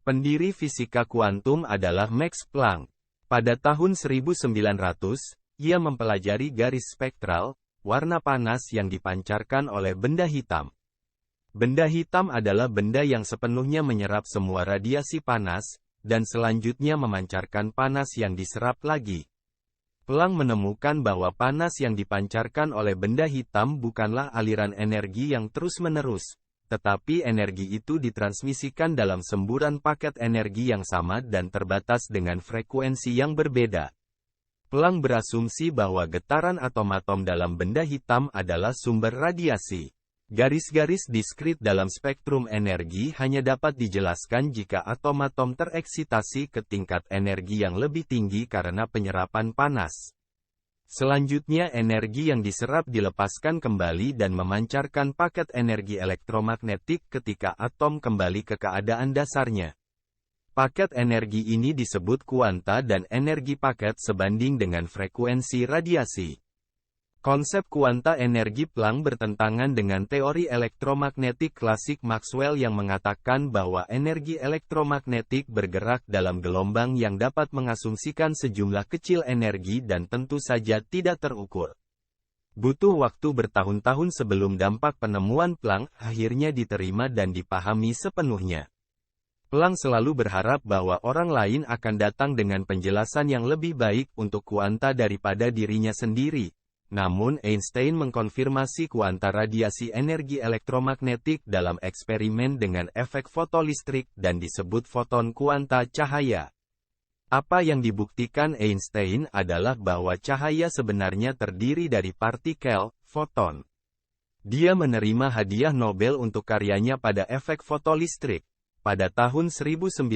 Pendiri fisika kuantum adalah Max Planck. Pada tahun 1900, ia mempelajari garis spektral, warna panas yang dipancarkan oleh benda hitam. Benda hitam adalah benda yang sepenuhnya menyerap semua radiasi panas, dan selanjutnya memancarkan panas yang diserap lagi. Planck menemukan bahwa panas yang dipancarkan oleh benda hitam bukanlah aliran energi yang terus-menerus, tetapi energi itu ditransmisikan dalam semburan paket energi yang sama dan terbatas dengan frekuensi yang berbeda. Planck berasumsi bahwa getaran atom-atom dalam benda hitam adalah sumber radiasi. Garis-garis diskrit dalam spektrum energi hanya dapat dijelaskan jika atom-atom tereksitasi ke tingkat energi yang lebih tinggi karena penyerapan panas. Selanjutnya energi yang diserap dilepaskan kembali dan memancarkan paket energi elektromagnetik ketika atom kembali ke keadaan dasarnya. Paket energi ini disebut kuanta dan energi paket sebanding dengan frekuensi radiasi. Konsep kuanta energi Planck bertentangan dengan teori elektromagnetik klasik Maxwell yang mengatakan bahwa energi elektromagnetik bergerak dalam gelombang yang dapat mengasumsikan sejumlah kecil energi dan tentu saja tidak terukur. Butuh waktu bertahun-tahun sebelum dampak penemuan Planck akhirnya diterima dan dipahami sepenuhnya. Planck selalu berharap bahwa orang lain akan datang dengan penjelasan yang lebih baik untuk kuanta daripada dirinya sendiri. Namun Einstein mengkonfirmasi kuanta radiasi energi elektromagnetik dalam eksperimen dengan efek fotolistrik dan disebut foton kuanta cahaya. Apa yang dibuktikan Einstein adalah bahwa cahaya sebenarnya terdiri dari partikel, foton. Dia menerima hadiah Nobel untuk karyanya pada efek fotolistrik. Pada tahun 1905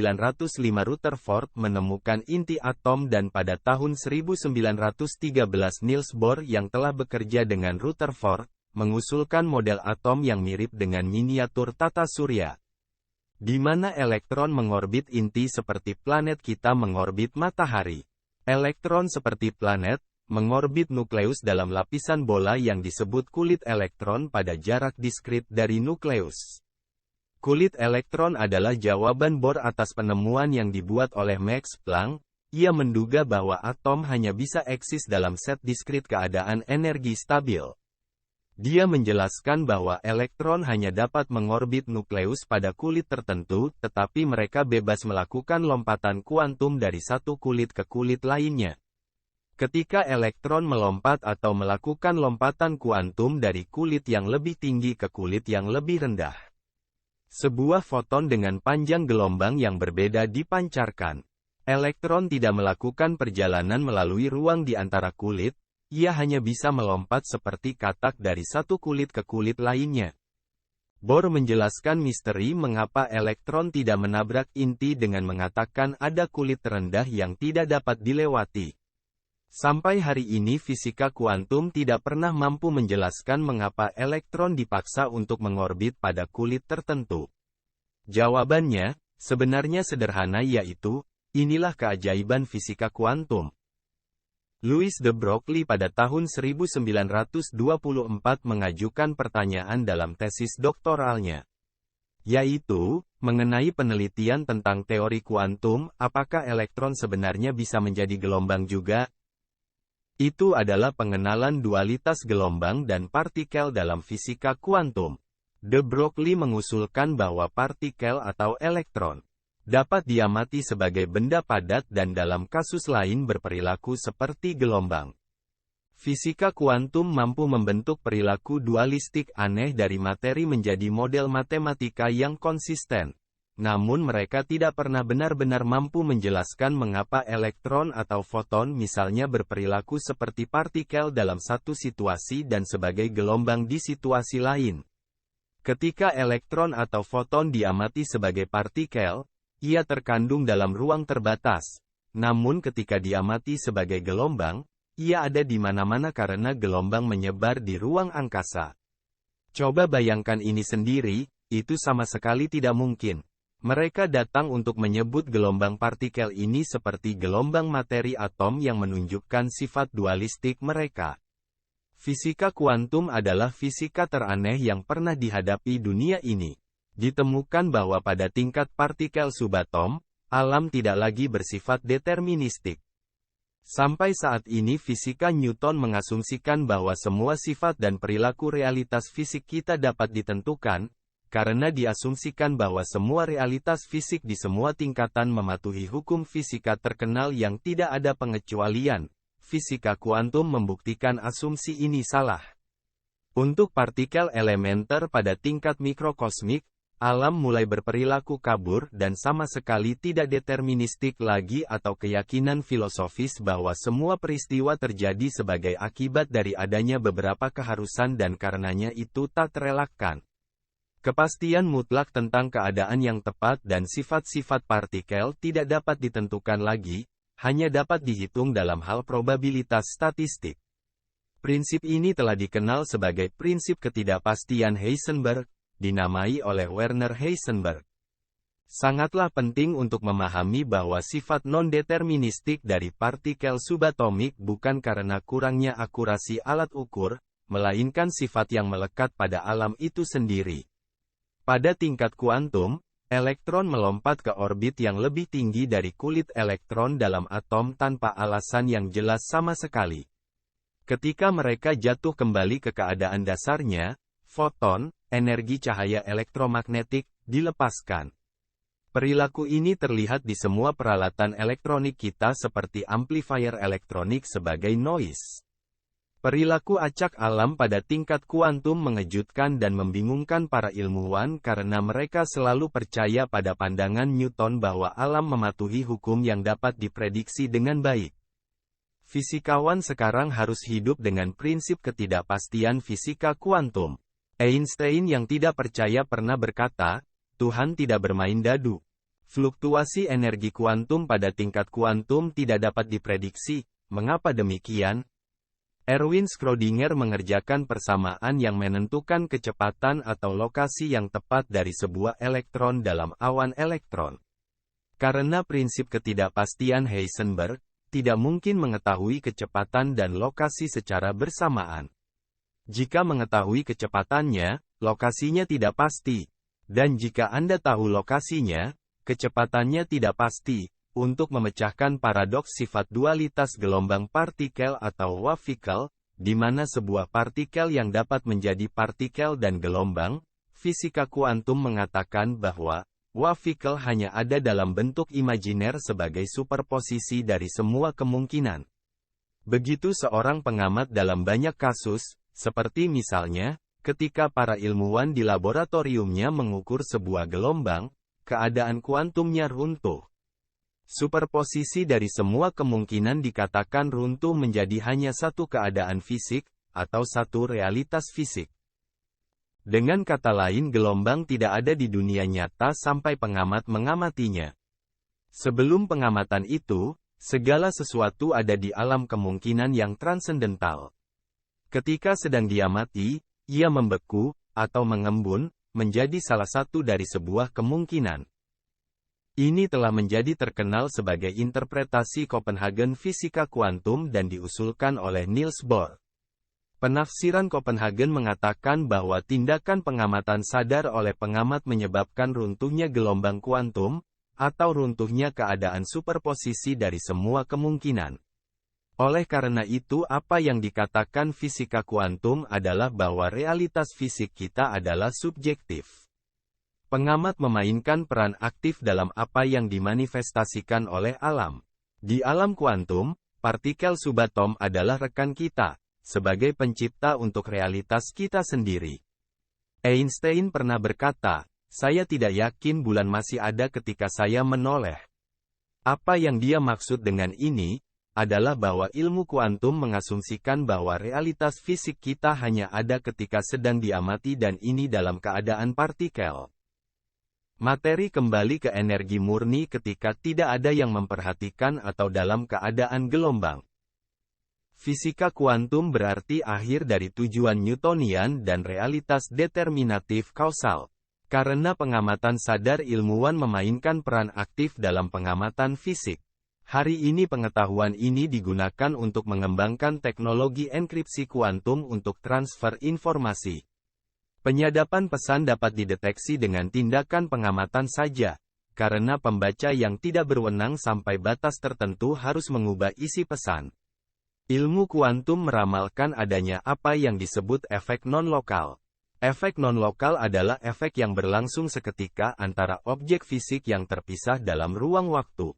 Rutherford menemukan inti atom dan pada tahun 1913 Niels Bohr yang telah bekerja dengan Rutherford, mengusulkan model atom yang mirip dengan miniatur tata surya. Di mana elektron mengorbit inti seperti planet kita mengorbit matahari. Elektron seperti planet, mengorbit nukleus dalam lapisan bola yang disebut kulit elektron pada jarak diskrit dari nukleus. Kulit elektron adalah jawaban Bohr atas penemuan yang dibuat oleh Max Planck. Ia menduga bahwa atom hanya bisa eksis dalam set diskrit keadaan energi stabil. Dia menjelaskan bahwa elektron hanya dapat mengorbit nukleus pada kulit tertentu, tetapi mereka bebas melakukan lompatan kuantum dari satu kulit ke kulit lainnya. Ketika elektron melompat atau melakukan lompatan kuantum dari kulit yang lebih tinggi ke kulit yang lebih rendah, sebuah foton dengan panjang gelombang yang berbeda dipancarkan. Elektron tidak melakukan perjalanan melalui ruang di antara kulit, ia hanya bisa melompat seperti katak dari satu kulit ke kulit lainnya. Bohr menjelaskan misteri mengapa elektron tidak menabrak inti dengan mengatakan ada kulit terendah yang tidak dapat dilewati. Sampai hari ini fisika kuantum tidak pernah mampu menjelaskan mengapa elektron dipaksa untuk mengorbit pada kulit tertentu. Jawabannya, sebenarnya sederhana yaitu, inilah keajaiban fisika kuantum. Louis de Broglie pada tahun 1924 mengajukan pertanyaan dalam tesis doktoralnya, yaitu, mengenai penelitian tentang teori kuantum, apakah elektron sebenarnya bisa menjadi gelombang juga? Itu adalah pengenalan dualitas gelombang dan partikel dalam fisika kuantum. De Broglie mengusulkan bahwa partikel atau elektron dapat diamati sebagai benda padat dan dalam kasus lain berperilaku seperti gelombang. Fisika kuantum mampu membentuk perilaku dualistik aneh dari materi menjadi model matematika yang konsisten. Namun mereka tidak pernah benar-benar mampu menjelaskan mengapa elektron atau foton misalnya berperilaku seperti partikel dalam satu situasi dan sebagai gelombang di situasi lain. Ketika elektron atau foton diamati sebagai partikel, ia terkandung dalam ruang terbatas. Namun ketika diamati sebagai gelombang, ia ada di mana-mana karena gelombang menyebar di ruang angkasa. Coba bayangkan ini sendiri, itu sama sekali tidak mungkin. Mereka datang untuk menyebut gelombang partikel ini seperti gelombang materi atom yang menunjukkan sifat dualistik mereka. Fisika kuantum adalah fisika teraneh yang pernah dihadapi dunia ini. ditemukan bahwa pada tingkat partikel subatom, alam tidak lagi bersifat deterministik. Sampai saat ini fisika Newton mengasumsikan bahwa semua sifat dan perilaku realitas fisik kita dapat ditentukan, karena diasumsikan bahwa semua realitas fisik di semua tingkatan mematuhi hukum fisika terkenal yang tidak ada pengecualian. Fisika kuantum membuktikan asumsi ini salah. Untuk partikel elementer pada tingkat mikrokosmik, alam mulai berperilaku kabur dan sama sekali tidak deterministik lagi atau keyakinan filosofis bahwa semua peristiwa terjadi sebagai akibat dari adanya beberapa keharusan dan karenanya itu tak terelakkan. Kepastian mutlak tentang keadaan yang tepat dan sifat-sifat partikel tidak dapat ditentukan lagi, hanya dapat dihitung dalam hal probabilitas statistik. Prinsip ini telah dikenal sebagai prinsip ketidakpastian Heisenberg, dinamai oleh Werner Heisenberg. Sangatlah penting untuk memahami bahwa sifat non-deterministik dari partikel subatomik bukan karena kurangnya akurasi alat ukur, melainkan sifat yang melekat pada alam itu sendiri. Pada tingkat kuantum, elektron melompat ke orbit yang lebih tinggi dari kulit elektron dalam atom tanpa alasan yang jelas sama sekali. Ketika mereka jatuh kembali ke keadaan dasarnya, foton, energi cahaya elektromagnetik, dilepaskan. Perilaku ini terlihat di semua peralatan elektronik kita seperti amplifier elektronik sebagai noise. Perilaku acak alam pada tingkat kuantum mengejutkan dan membingungkan para ilmuwan karena mereka selalu percaya pada pandangan Newton bahwa alam mematuhi hukum yang dapat diprediksi dengan baik. Fisikawan sekarang harus hidup dengan prinsip ketidakpastian fisika kuantum. Einstein yang tidak percaya pernah berkata, Tuhan tidak bermain dadu. Fluktuasi energi kuantum pada tingkat kuantum tidak dapat diprediksi. Mengapa demikian? Erwin Schrödinger mengerjakan persamaan yang menentukan kecepatan atau lokasi yang tepat dari sebuah elektron dalam awan elektron. Karena prinsip ketidakpastian Heisenberg, tidak mungkin mengetahui kecepatan dan lokasi secara bersamaan. Jika mengetahui kecepatannya, lokasinya tidak pasti. Dan jika Anda tahu lokasinya, kecepatannya tidak pasti. Untuk memecahkan paradoks sifat dualitas gelombang partikel atau wavekel, di mana sebuah partikel yang dapat menjadi partikel dan gelombang, fisika kuantum mengatakan bahwa wavekel hanya ada dalam bentuk imajiner sebagai superposisi dari semua kemungkinan. Begitu seorang pengamat dalam banyak kasus, seperti misalnya, ketika para ilmuwan di laboratoriumnya mengukur sebuah gelombang, keadaan kuantumnya runtuh. Superposisi dari semua kemungkinan dikatakan runtuh menjadi hanya satu keadaan fisik, atau satu realitas fisik. Dengan kata lain gelombang tidak ada di dunia nyata sampai pengamat mengamatinya. Sebelum pengamatan itu, segala sesuatu ada di alam kemungkinan yang transendental. Ketika sedang diamati, ia membeku, atau mengembun, menjadi salah satu dari sebuah kemungkinan. Ini telah menjadi terkenal sebagai interpretasi Copenhagen fisika kuantum dan diusulkan oleh Niels Bohr. Penafsiran Copenhagen mengatakan bahwa tindakan pengamatan sadar oleh pengamat menyebabkan runtuhnya gelombang kuantum, atau runtuhnya keadaan superposisi dari semua kemungkinan. Oleh karena itu apa yang dikatakan fisika kuantum adalah bahwa realitas fisik kita adalah subjektif. Pengamat memainkan peran aktif dalam apa yang dimanifestasikan oleh alam. Di alam kuantum, partikel subatom adalah rekan kita, sebagai pencipta untuk realitas kita sendiri. Einstein pernah berkata, saya tidak yakin bulan masih ada ketika saya menoleh. Apa yang dia maksud dengan ini, adalah bahwa ilmu kuantum mengasumsikan bahwa realitas fisik kita hanya ada ketika sedang diamati dan ini dalam keadaan partikel. Materi kembali ke energi murni ketika tidak ada yang memperhatikan atau dalam keadaan gelombang. Fisika kuantum berarti akhir dari tujuan Newtonian dan realitas determinatif kausal. Karena pengamatan sadar ilmuwan memainkan peran aktif dalam pengamatan fisik. Hari ini pengetahuan ini digunakan untuk mengembangkan teknologi enkripsi kuantum untuk transfer informasi. Penyadapan pesan dapat dideteksi dengan tindakan pengamatan saja, karena pembaca yang tidak berwenang sampai batas tertentu harus mengubah isi pesan. Ilmu kuantum meramalkan adanya apa yang disebut efek non-lokal. Efek non-lokal adalah efek yang berlangsung seketika antara objek fisik yang terpisah dalam ruang waktu.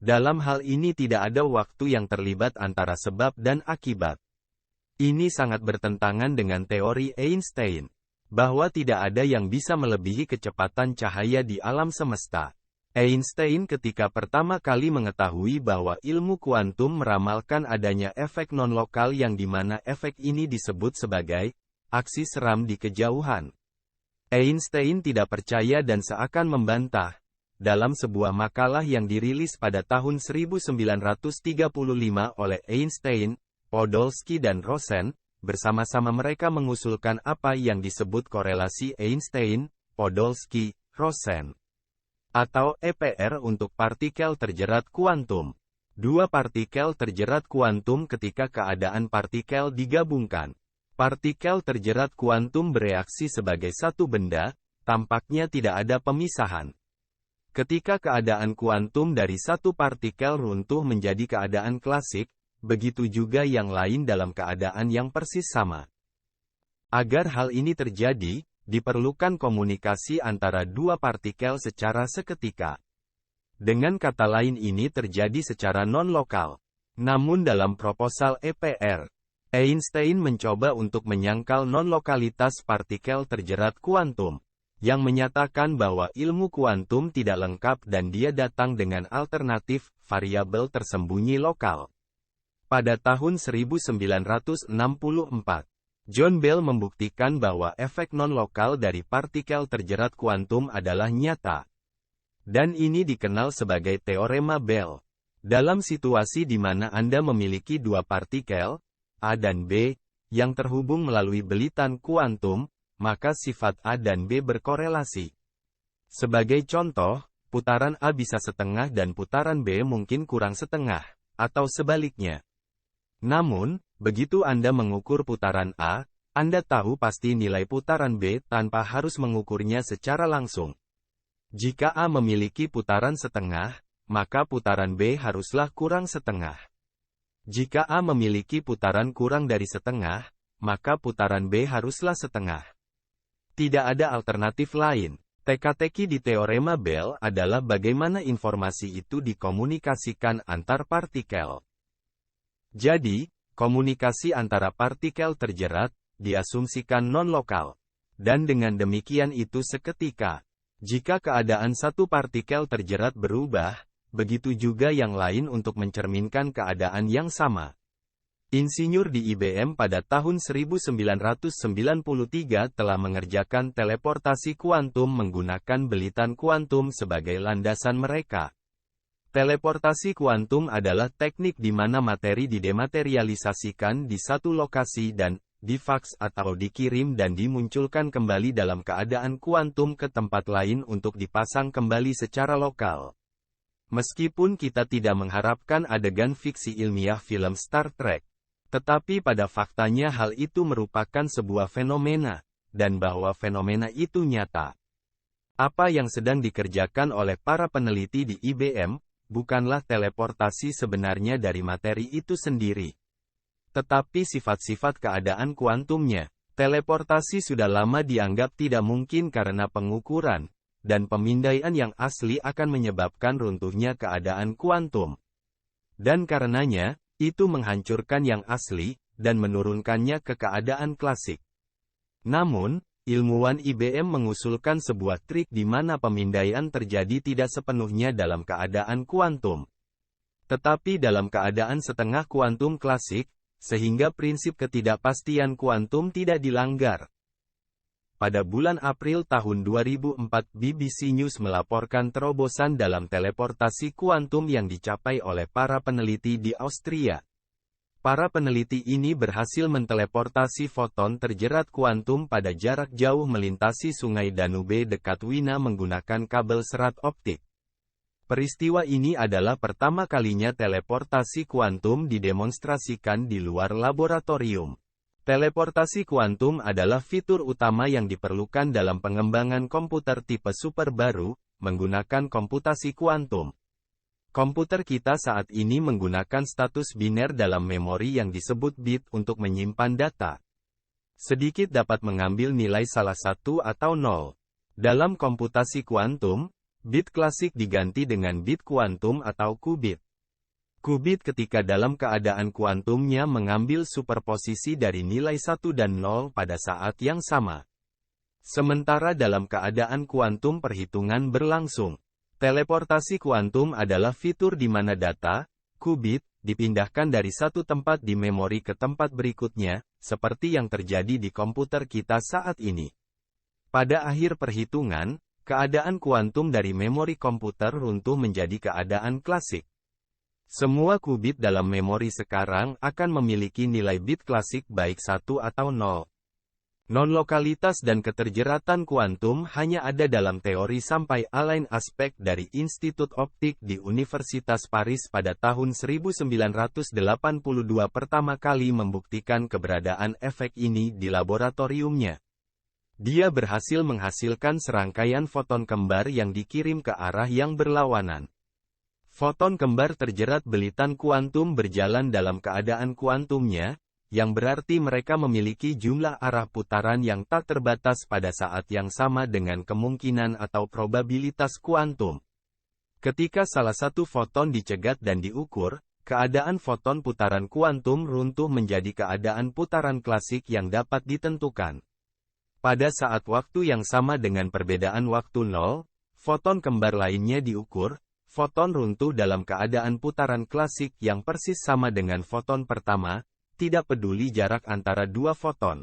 Dalam hal ini tidak ada waktu yang terlibat antara sebab dan akibat. Ini sangat bertentangan dengan teori Einstein, bahwa tidak ada yang bisa melebihi kecepatan cahaya di alam semesta. Einstein ketika pertama kali mengetahui bahwa ilmu kuantum meramalkan adanya efek non-lokal yang dimana efek ini disebut sebagai aksi seram di kejauhan. Einstein tidak percaya dan seakan membantah. Dalam sebuah makalah yang dirilis pada tahun 1935 oleh Einstein, Podolsky dan Rosen, bersama-sama mereka mengusulkan apa yang disebut korelasi Einstein, Podolsky, Rosen, atau EPR untuk partikel terjerat kuantum. Dua partikel terjerat kuantum ketika keadaan partikel digabungkan. Partikel terjerat kuantum bereaksi sebagai satu benda, tampaknya tidak ada pemisahan. Ketika keadaan kuantum dari satu partikel runtuh menjadi keadaan klasik, begitu juga yang lain dalam keadaan yang persis sama. Agar hal ini terjadi, diperlukan komunikasi antara dua partikel secara seketika. Dengan kata lain ini terjadi secara non-lokal. Namun dalam proposal EPR, Einstein mencoba untuk menyangkal non-lokalitas partikel terjerat kuantum, yang menyatakan bahwa ilmu kuantum tidak lengkap dan dia datang dengan alternatif, variabel tersembunyi lokal. Pada tahun 1964, John Bell membuktikan bahwa efek non-lokal dari partikel terjerat kuantum adalah nyata. Dan ini dikenal sebagai teorema Bell. Dalam situasi di mana Anda memiliki dua partikel, A dan B, yang terhubung melalui belitan kuantum, maka sifat A dan B berkorelasi. Sebagai contoh, putaran A bisa setengah dan putaran B mungkin kurang setengah, atau sebaliknya. Namun, begitu Anda mengukur putaran A, Anda tahu pasti nilai putaran B tanpa harus mengukurnya secara langsung. Jika A memiliki putaran setengah, maka putaran B haruslah kurang setengah. Jika A memiliki putaran kurang dari setengah, maka putaran B haruslah setengah. Tidak ada alternatif lain. Teka-teki di teorema Bell adalah bagaimana informasi itu dikomunikasikan antar partikel. Jadi, komunikasi antara partikel terjerat, diasumsikan non-lokal. Dan dengan demikian itu seketika. Jika keadaan satu partikel terjerat berubah, begitu juga yang lain untuk mencerminkan keadaan yang sama. Insinyur di IBM pada tahun 1993 telah mengerjakan teleportasi kuantum menggunakan belitan kuantum sebagai landasan mereka. Teleportasi kuantum adalah teknik di mana materi didematerialisasikan di satu lokasi dan difaks atau dikirim dan dimunculkan kembali dalam keadaan kuantum ke tempat lain untuk dipasang kembali secara lokal. Meskipun kita tidak mengharapkan adegan fiksi ilmiah film Star Trek, tetapi pada faktanya hal itu merupakan sebuah fenomena, dan bahwa fenomena itu nyata. Apa yang sedang dikerjakan oleh para peneliti di IBM, bukanlah teleportasi sebenarnya dari materi itu sendiri, tetapi sifat-sifat keadaan kuantumnya. Teleportasi sudah lama dianggap tidak mungkin karena pengukuran, dan pemindaian yang asli akan menyebabkan runtuhnya keadaan kuantum. Dan karenanya, itu menghancurkan yang asli, dan menurunkannya ke keadaan klasik. Namun, ilmuwan IBM mengusulkan sebuah trik di mana pemindaian terjadi tidak sepenuhnya dalam keadaan kuantum, tetapi dalam keadaan setengah kuantum klasik, sehingga prinsip ketidakpastian kuantum tidak dilanggar. Pada bulan April tahun 2004 BBC News melaporkan terobosan dalam teleportasi kuantum yang dicapai oleh para peneliti di Austria. Para peneliti ini berhasil menteleportasi foton terjerat kuantum pada jarak jauh melintasi sungai Danube dekat Wina menggunakan kabel serat optik. Peristiwa ini adalah pertama kalinya teleportasi kuantum didemonstrasikan di luar laboratorium. Teleportasi kuantum adalah fitur utama yang diperlukan dalam pengembangan komputer tipe super baru, menggunakan komputasi kuantum. Komputer kita saat ini menggunakan status biner dalam memori yang disebut bit untuk menyimpan data. Sedikit dapat mengambil nilai salah satu atau nol. Dalam komputasi kuantum, bit klasik diganti dengan bit kuantum atau qubit. Qubit ketika dalam keadaan kuantumnya mengambil superposisi dari nilai 1 dan 0 pada saat yang sama. Sementara dalam keadaan kuantum perhitungan berlangsung. Teleportasi kuantum adalah fitur di mana data, qubit, dipindahkan dari satu tempat di memori ke tempat berikutnya, seperti yang terjadi di komputer kita saat ini. Pada akhir perhitungan, keadaan kuantum dari memori komputer runtuh menjadi keadaan klasik. Semua qubit dalam memori sekarang akan memiliki nilai bit klasik baik 1 atau 0. Non-lokalitas dan keterjeratan kuantum hanya ada dalam teori sampai Alain Aspect dari Institut Optik di Universitas Paris pada tahun 1982 pertama kali membuktikan keberadaan efek ini di laboratoriumnya. Dia berhasil menghasilkan serangkaian foton kembar yang dikirim ke arah yang berlawanan. Foton kembar terjerat belitan kuantum berjalan dalam keadaan kuantumnya, yang berarti mereka memiliki jumlah arah putaran yang tak terbatas pada saat yang sama dengan kemungkinan atau probabilitas kuantum. Ketika salah satu foton dicegat dan diukur, keadaan foton putaran kuantum runtuh menjadi keadaan putaran klasik yang dapat ditentukan. Pada saat waktu yang sama dengan perbedaan waktu 0, foton kembar lainnya diukur. Foton runtuh dalam keadaan putaran klasik yang persis sama dengan foton pertama, tidak peduli jarak antara dua foton.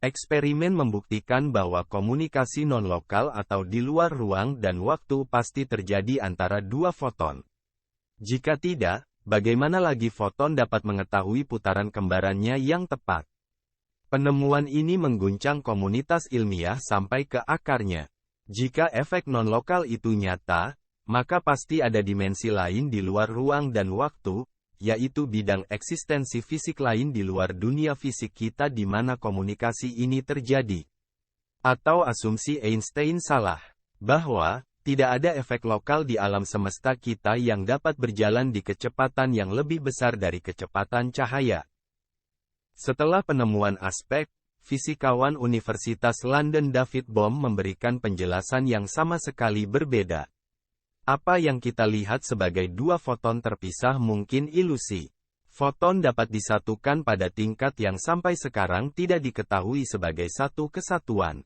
Eksperimen membuktikan bahwa komunikasi non-lokal atau di luar ruang dan waktu pasti terjadi antara dua foton. Jika tidak, bagaimana lagi foton dapat mengetahui putaran kembarannya yang tepat? Penemuan ini mengguncang komunitas ilmiah sampai ke akarnya. Jika efek non-lokal itu nyata, maka pasti ada dimensi lain di luar ruang dan waktu, yaitu bidang eksistensi fisik lain di luar dunia fisik kita di mana komunikasi ini terjadi. Atau asumsi Einstein salah, bahwa tidak ada efek lokal di alam semesta kita yang dapat berjalan di kecepatan yang lebih besar dari kecepatan cahaya. Setelah penemuan aspek, fisikawan Universitas London David Bohm memberikan penjelasan yang sama sekali berbeda. Apa yang kita lihat sebagai dua foton terpisah mungkin ilusi. Foton dapat disatukan pada tingkat yang sampai sekarang tidak diketahui sebagai satu kesatuan.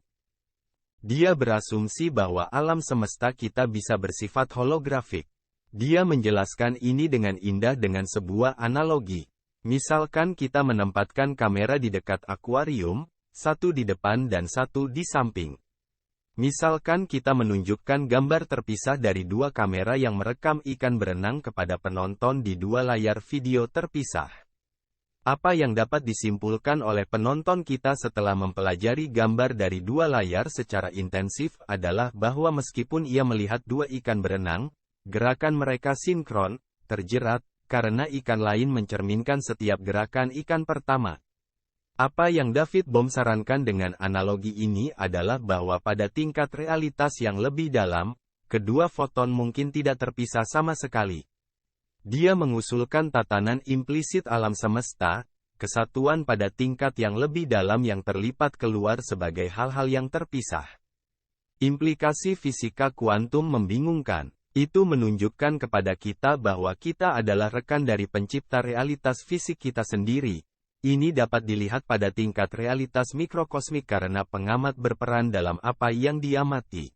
Dia berasumsi bahwa alam semesta kita bisa bersifat holografik. Dia menjelaskan ini dengan indah dengan sebuah analogi. Misalkan kita menempatkan kamera di dekat akuarium, satu di depan dan satu di samping. Misalkan kita menunjukkan gambar terpisah dari dua kamera yang merekam ikan berenang kepada penonton di dua layar video terpisah. Apa yang dapat disimpulkan oleh penonton kita setelah mempelajari gambar dari dua layar secara intensif adalah bahwa meskipun ia melihat dua ikan berenang, gerakan mereka sinkron, terjerat, karena ikan lain mencerminkan setiap gerakan ikan pertama. Apa yang David Bohm sarankan dengan analogi ini adalah bahwa pada tingkat realitas yang lebih dalam, kedua foton mungkin tidak terpisah sama sekali. Dia mengusulkan tatanan implisit alam semesta, kesatuan pada tingkat yang lebih dalam yang terlipat keluar sebagai hal-hal yang terpisah. Implikasi fisika kuantum membingungkan. Itu menunjukkan kepada kita bahwa kita adalah rekan dari pencipta realitas fisik kita sendiri. Ini dapat dilihat pada tingkat realitas mikrokosmik karena pengamat berperan dalam apa yang diamati.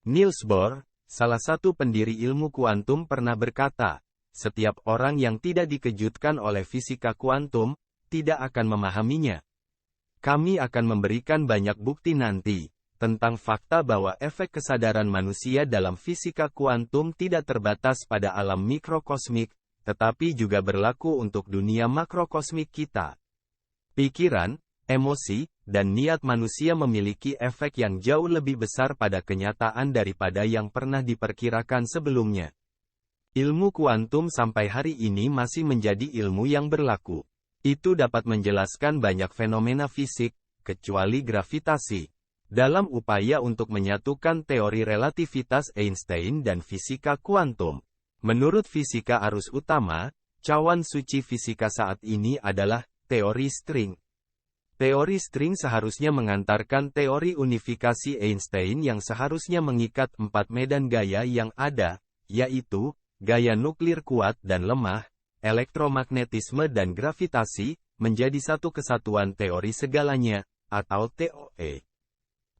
Niels Bohr, salah satu pendiri ilmu kuantum pernah berkata, setiap orang yang tidak dikejutkan oleh fisika kuantum, tidak akan memahaminya. Kami akan memberikan banyak bukti nanti, tentang fakta bahwa efek kesadaran manusia dalam fisika kuantum tidak terbatas pada alam mikrokosmik, tetapi juga berlaku untuk dunia makrokosmik kita. Pikiran, emosi, dan niat manusia memiliki efek yang jauh lebih besar pada kenyataan daripada yang pernah diperkirakan sebelumnya. Ilmu kuantum sampai hari ini masih menjadi ilmu yang berlaku. Itu dapat menjelaskan banyak fenomena fisik, kecuali gravitasi. Dalam upaya untuk menyatukan teori relativitas Einstein dan fisika kuantum, menurut fisika arus utama, cawan suci fisika saat ini adalah teori string. Teori string seharusnya mengantarkan teori unifikasi Einstein yang seharusnya mengikat 4 medan gaya yang ada, yaitu gaya nuklir kuat dan lemah, elektromagnetisme dan gravitasi, menjadi satu kesatuan teori segalanya, atau TOE.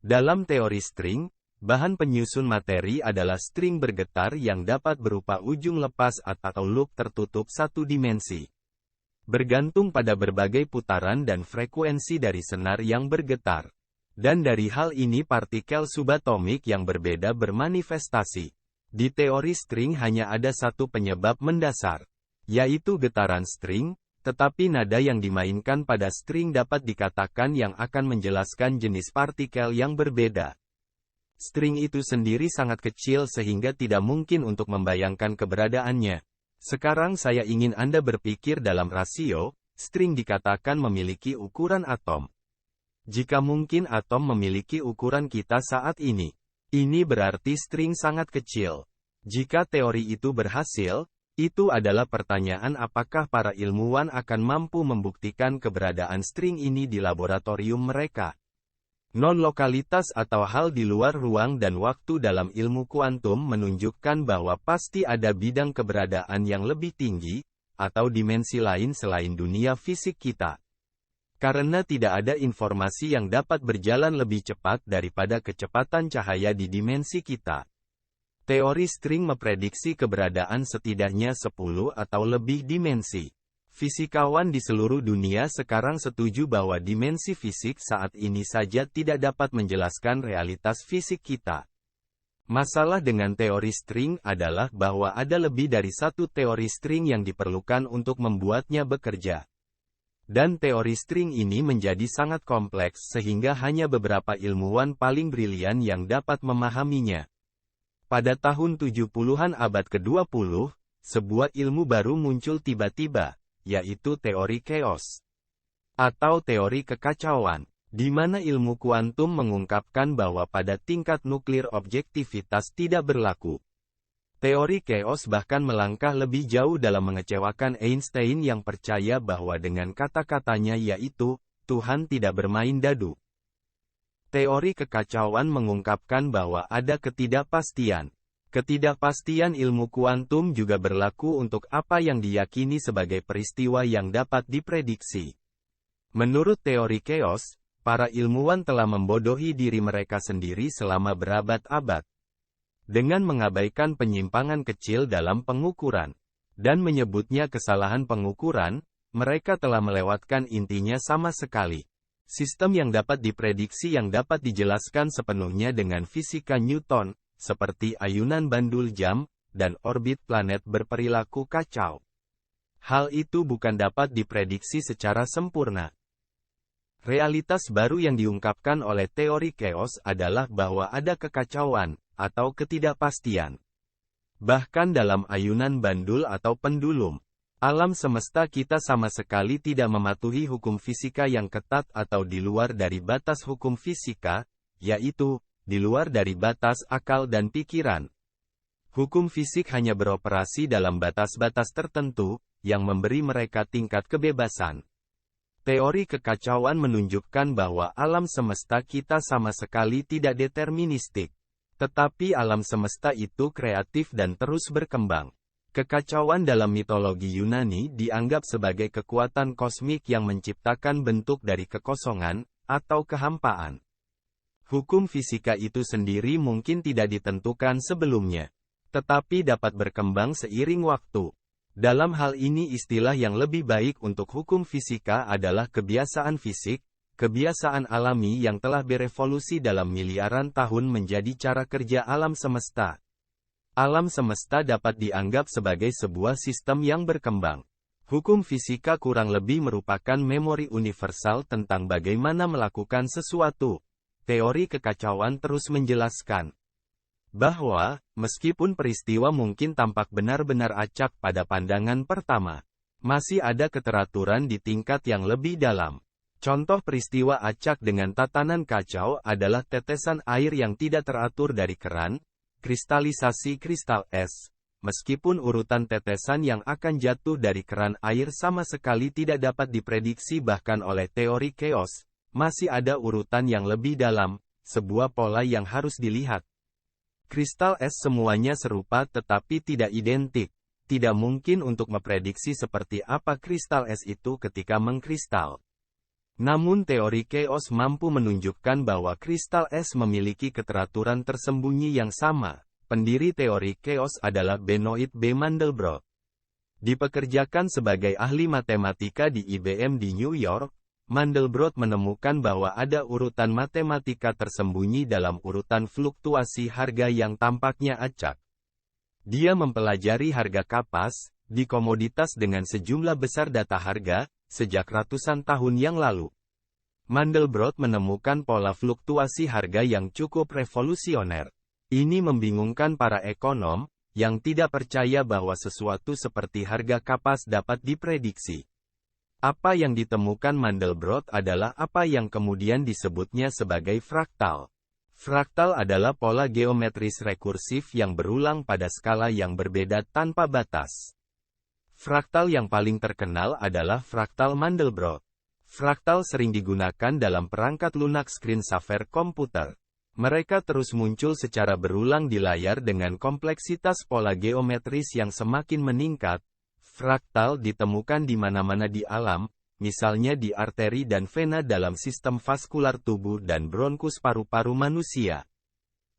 Dalam teori string, bahan penyusun materi adalah string bergetar yang dapat berupa ujung lepas atau loop tertutup satu dimensi. Bergantung pada berbagai putaran dan frekuensi dari senar yang bergetar. Dan dari hal ini partikel subatomik yang berbeda bermanifestasi. Di teori string hanya ada satu penyebab mendasar, yaitu getaran string, tetapi nada yang dimainkan pada string dapat dikatakan yang akan menjelaskan jenis partikel yang berbeda. String itu sendiri sangat kecil sehingga tidak mungkin untuk membayangkan keberadaannya. Sekarang saya ingin Anda berpikir dalam rasio, string dikatakan memiliki ukuran atom. Jika mungkin atom memiliki ukuran kita saat ini, ini berarti string sangat kecil. Jika teori itu berhasil, itu adalah pertanyaan apakah para ilmuwan akan mampu membuktikan keberadaan string ini di laboratorium mereka. Non-lokalitas atau hal di luar ruang dan waktu dalam ilmu kuantum menunjukkan bahwa pasti ada bidang keberadaan yang lebih tinggi, atau dimensi lain selain dunia fisik kita. Karena tidak ada informasi yang dapat berjalan lebih cepat daripada kecepatan cahaya di dimensi kita. Teori string memprediksi keberadaan setidaknya 10 atau lebih dimensi. Fisikawan di seluruh dunia sekarang setuju bahwa dimensi fisik saat ini saja tidak dapat menjelaskan realitas fisik kita. Masalah dengan teori string adalah bahwa ada lebih dari satu teori string yang diperlukan untuk membuatnya bekerja. Dan teori string ini menjadi sangat kompleks sehingga hanya beberapa ilmuwan paling brilian yang dapat memahaminya. Pada tahun 70-an abad ke-20, sebuah ilmu baru muncul tiba-tiba, yaitu teori chaos, atau teori kekacauan, di mana ilmu kuantum mengungkapkan bahwa pada tingkat nuklir objektivitas tidak berlaku. Teori chaos bahkan melangkah lebih jauh dalam mengecewakan Einstein yang percaya bahwa dengan kata-katanya yaitu, Tuhan tidak bermain dadu. Teori kekacauan mengungkapkan bahwa ada ketidakpastian. Ketidakpastian ilmu kuantum juga berlaku untuk apa yang diyakini sebagai peristiwa yang dapat diprediksi. Menurut teori chaos, para ilmuwan telah membodohi diri mereka sendiri selama berabad-abad. Dengan mengabaikan penyimpangan kecil dalam pengukuran, dan menyebutnya kesalahan pengukuran, mereka telah melewatkan intinya sama sekali. Sistem yang dapat diprediksi yang dapat dijelaskan sepenuhnya dengan fisika Newton, seperti ayunan bandul jam, dan orbit planet berperilaku kacau. Hal itu bukan dapat diprediksi secara sempurna. Realitas baru yang diungkapkan oleh teori chaos adalah bahwa ada kekacauan, atau ketidakpastian. Bahkan dalam ayunan bandul atau pendulum, alam semesta kita sama sekali tidak mematuhi hukum fisika yang ketat atau di luar dari batas hukum fisika, yaitu, di luar dari batas akal dan pikiran. Hukum fisik hanya beroperasi dalam batas-batas tertentu, yang memberi mereka tingkat kebebasan. Teori kekacauan menunjukkan bahwa alam semesta kita sama sekali tidak deterministik. Tetapi alam semesta itu kreatif dan terus berkembang. Kekacauan dalam mitologi Yunani dianggap sebagai kekuatan kosmik yang menciptakan bentuk dari kekosongan, atau kehampaan. Hukum fisika itu sendiri mungkin tidak ditentukan sebelumnya, tetapi dapat berkembang seiring waktu. Dalam hal ini istilah yang lebih baik untuk hukum fisika adalah kebiasaan fisik, kebiasaan alami yang telah berevolusi dalam miliaran tahun menjadi cara kerja alam semesta. Alam semesta dapat dianggap sebagai sebuah sistem yang berkembang. Hukum fisika kurang lebih merupakan memori universal tentang bagaimana melakukan sesuatu. Teori kekacauan terus menjelaskan bahwa, meskipun peristiwa mungkin tampak benar-benar acak pada pandangan pertama, Masih ada keteraturan di tingkat yang lebih dalam. Contoh peristiwa acak dengan tatanan kacau adalah tetesan air yang tidak teratur dari keran, kristalisasi kristal es. Meskipun urutan tetesan yang akan jatuh dari keran air sama sekali tidak dapat diprediksi bahkan oleh teori chaos, masih ada urutan yang lebih dalam, sebuah pola yang harus dilihat. Kristal es semuanya serupa tetapi tidak identik. Tidak mungkin untuk memprediksi seperti apa kristal es itu ketika mengkristal. Namun teori chaos mampu menunjukkan bahwa kristal es memiliki keteraturan tersembunyi yang sama. Pendiri teori chaos adalah Benoit B. Mandelbrot. Dipekerjakan sebagai ahli matematika di IBM di New York, Mandelbrot menemukan bahwa ada urutan matematika tersembunyi dalam urutan fluktuasi harga yang tampaknya acak. Dia mempelajari harga kapas di komoditas dengan sejumlah besar data harga sejak ratusan tahun yang lalu. Mandelbrot menemukan pola fluktuasi harga yang cukup revolusioner. Ini membingungkan para ekonom, yang tidak percaya bahwa sesuatu seperti harga kapas dapat diprediksi. Apa yang ditemukan Mandelbrot adalah apa yang kemudian disebutnya sebagai fraktal. Fraktal adalah pola geometris rekursif yang berulang pada skala yang berbeda tanpa batas. Fraktal yang paling terkenal adalah fraktal Mandelbrot. Fraktal sering digunakan dalam perangkat lunak screensaver komputer. Mereka terus muncul secara berulang di layar dengan kompleksitas pola geometris yang semakin meningkat. Fraktal ditemukan di mana-mana di alam, misalnya di arteri dan vena dalam sistem vaskular tubuh dan bronkus paru-paru manusia.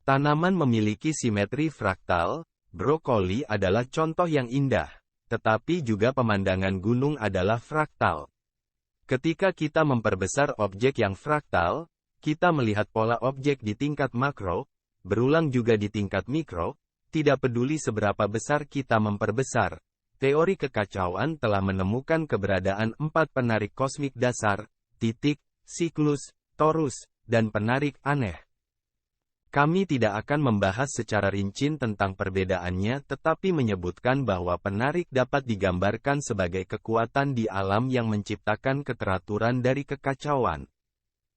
Tanaman memiliki simetri fraktal, brokoli adalah contoh yang indah, tetapi juga pemandangan gunung adalah fraktal. Ketika kita memperbesar objek yang fraktal, kita melihat pola objek di tingkat makro, berulang juga di tingkat mikro, tidak peduli seberapa besar kita memperbesar. Teori kekacauan telah menemukan keberadaan 4 penarik kosmik dasar, titik, siklus, torus, dan penarik aneh. Kami tidak akan membahas secara rinci tentang perbedaannya tetapi menyebutkan bahwa penarik dapat digambarkan sebagai kekuatan di alam yang menciptakan keteraturan dari kekacauan.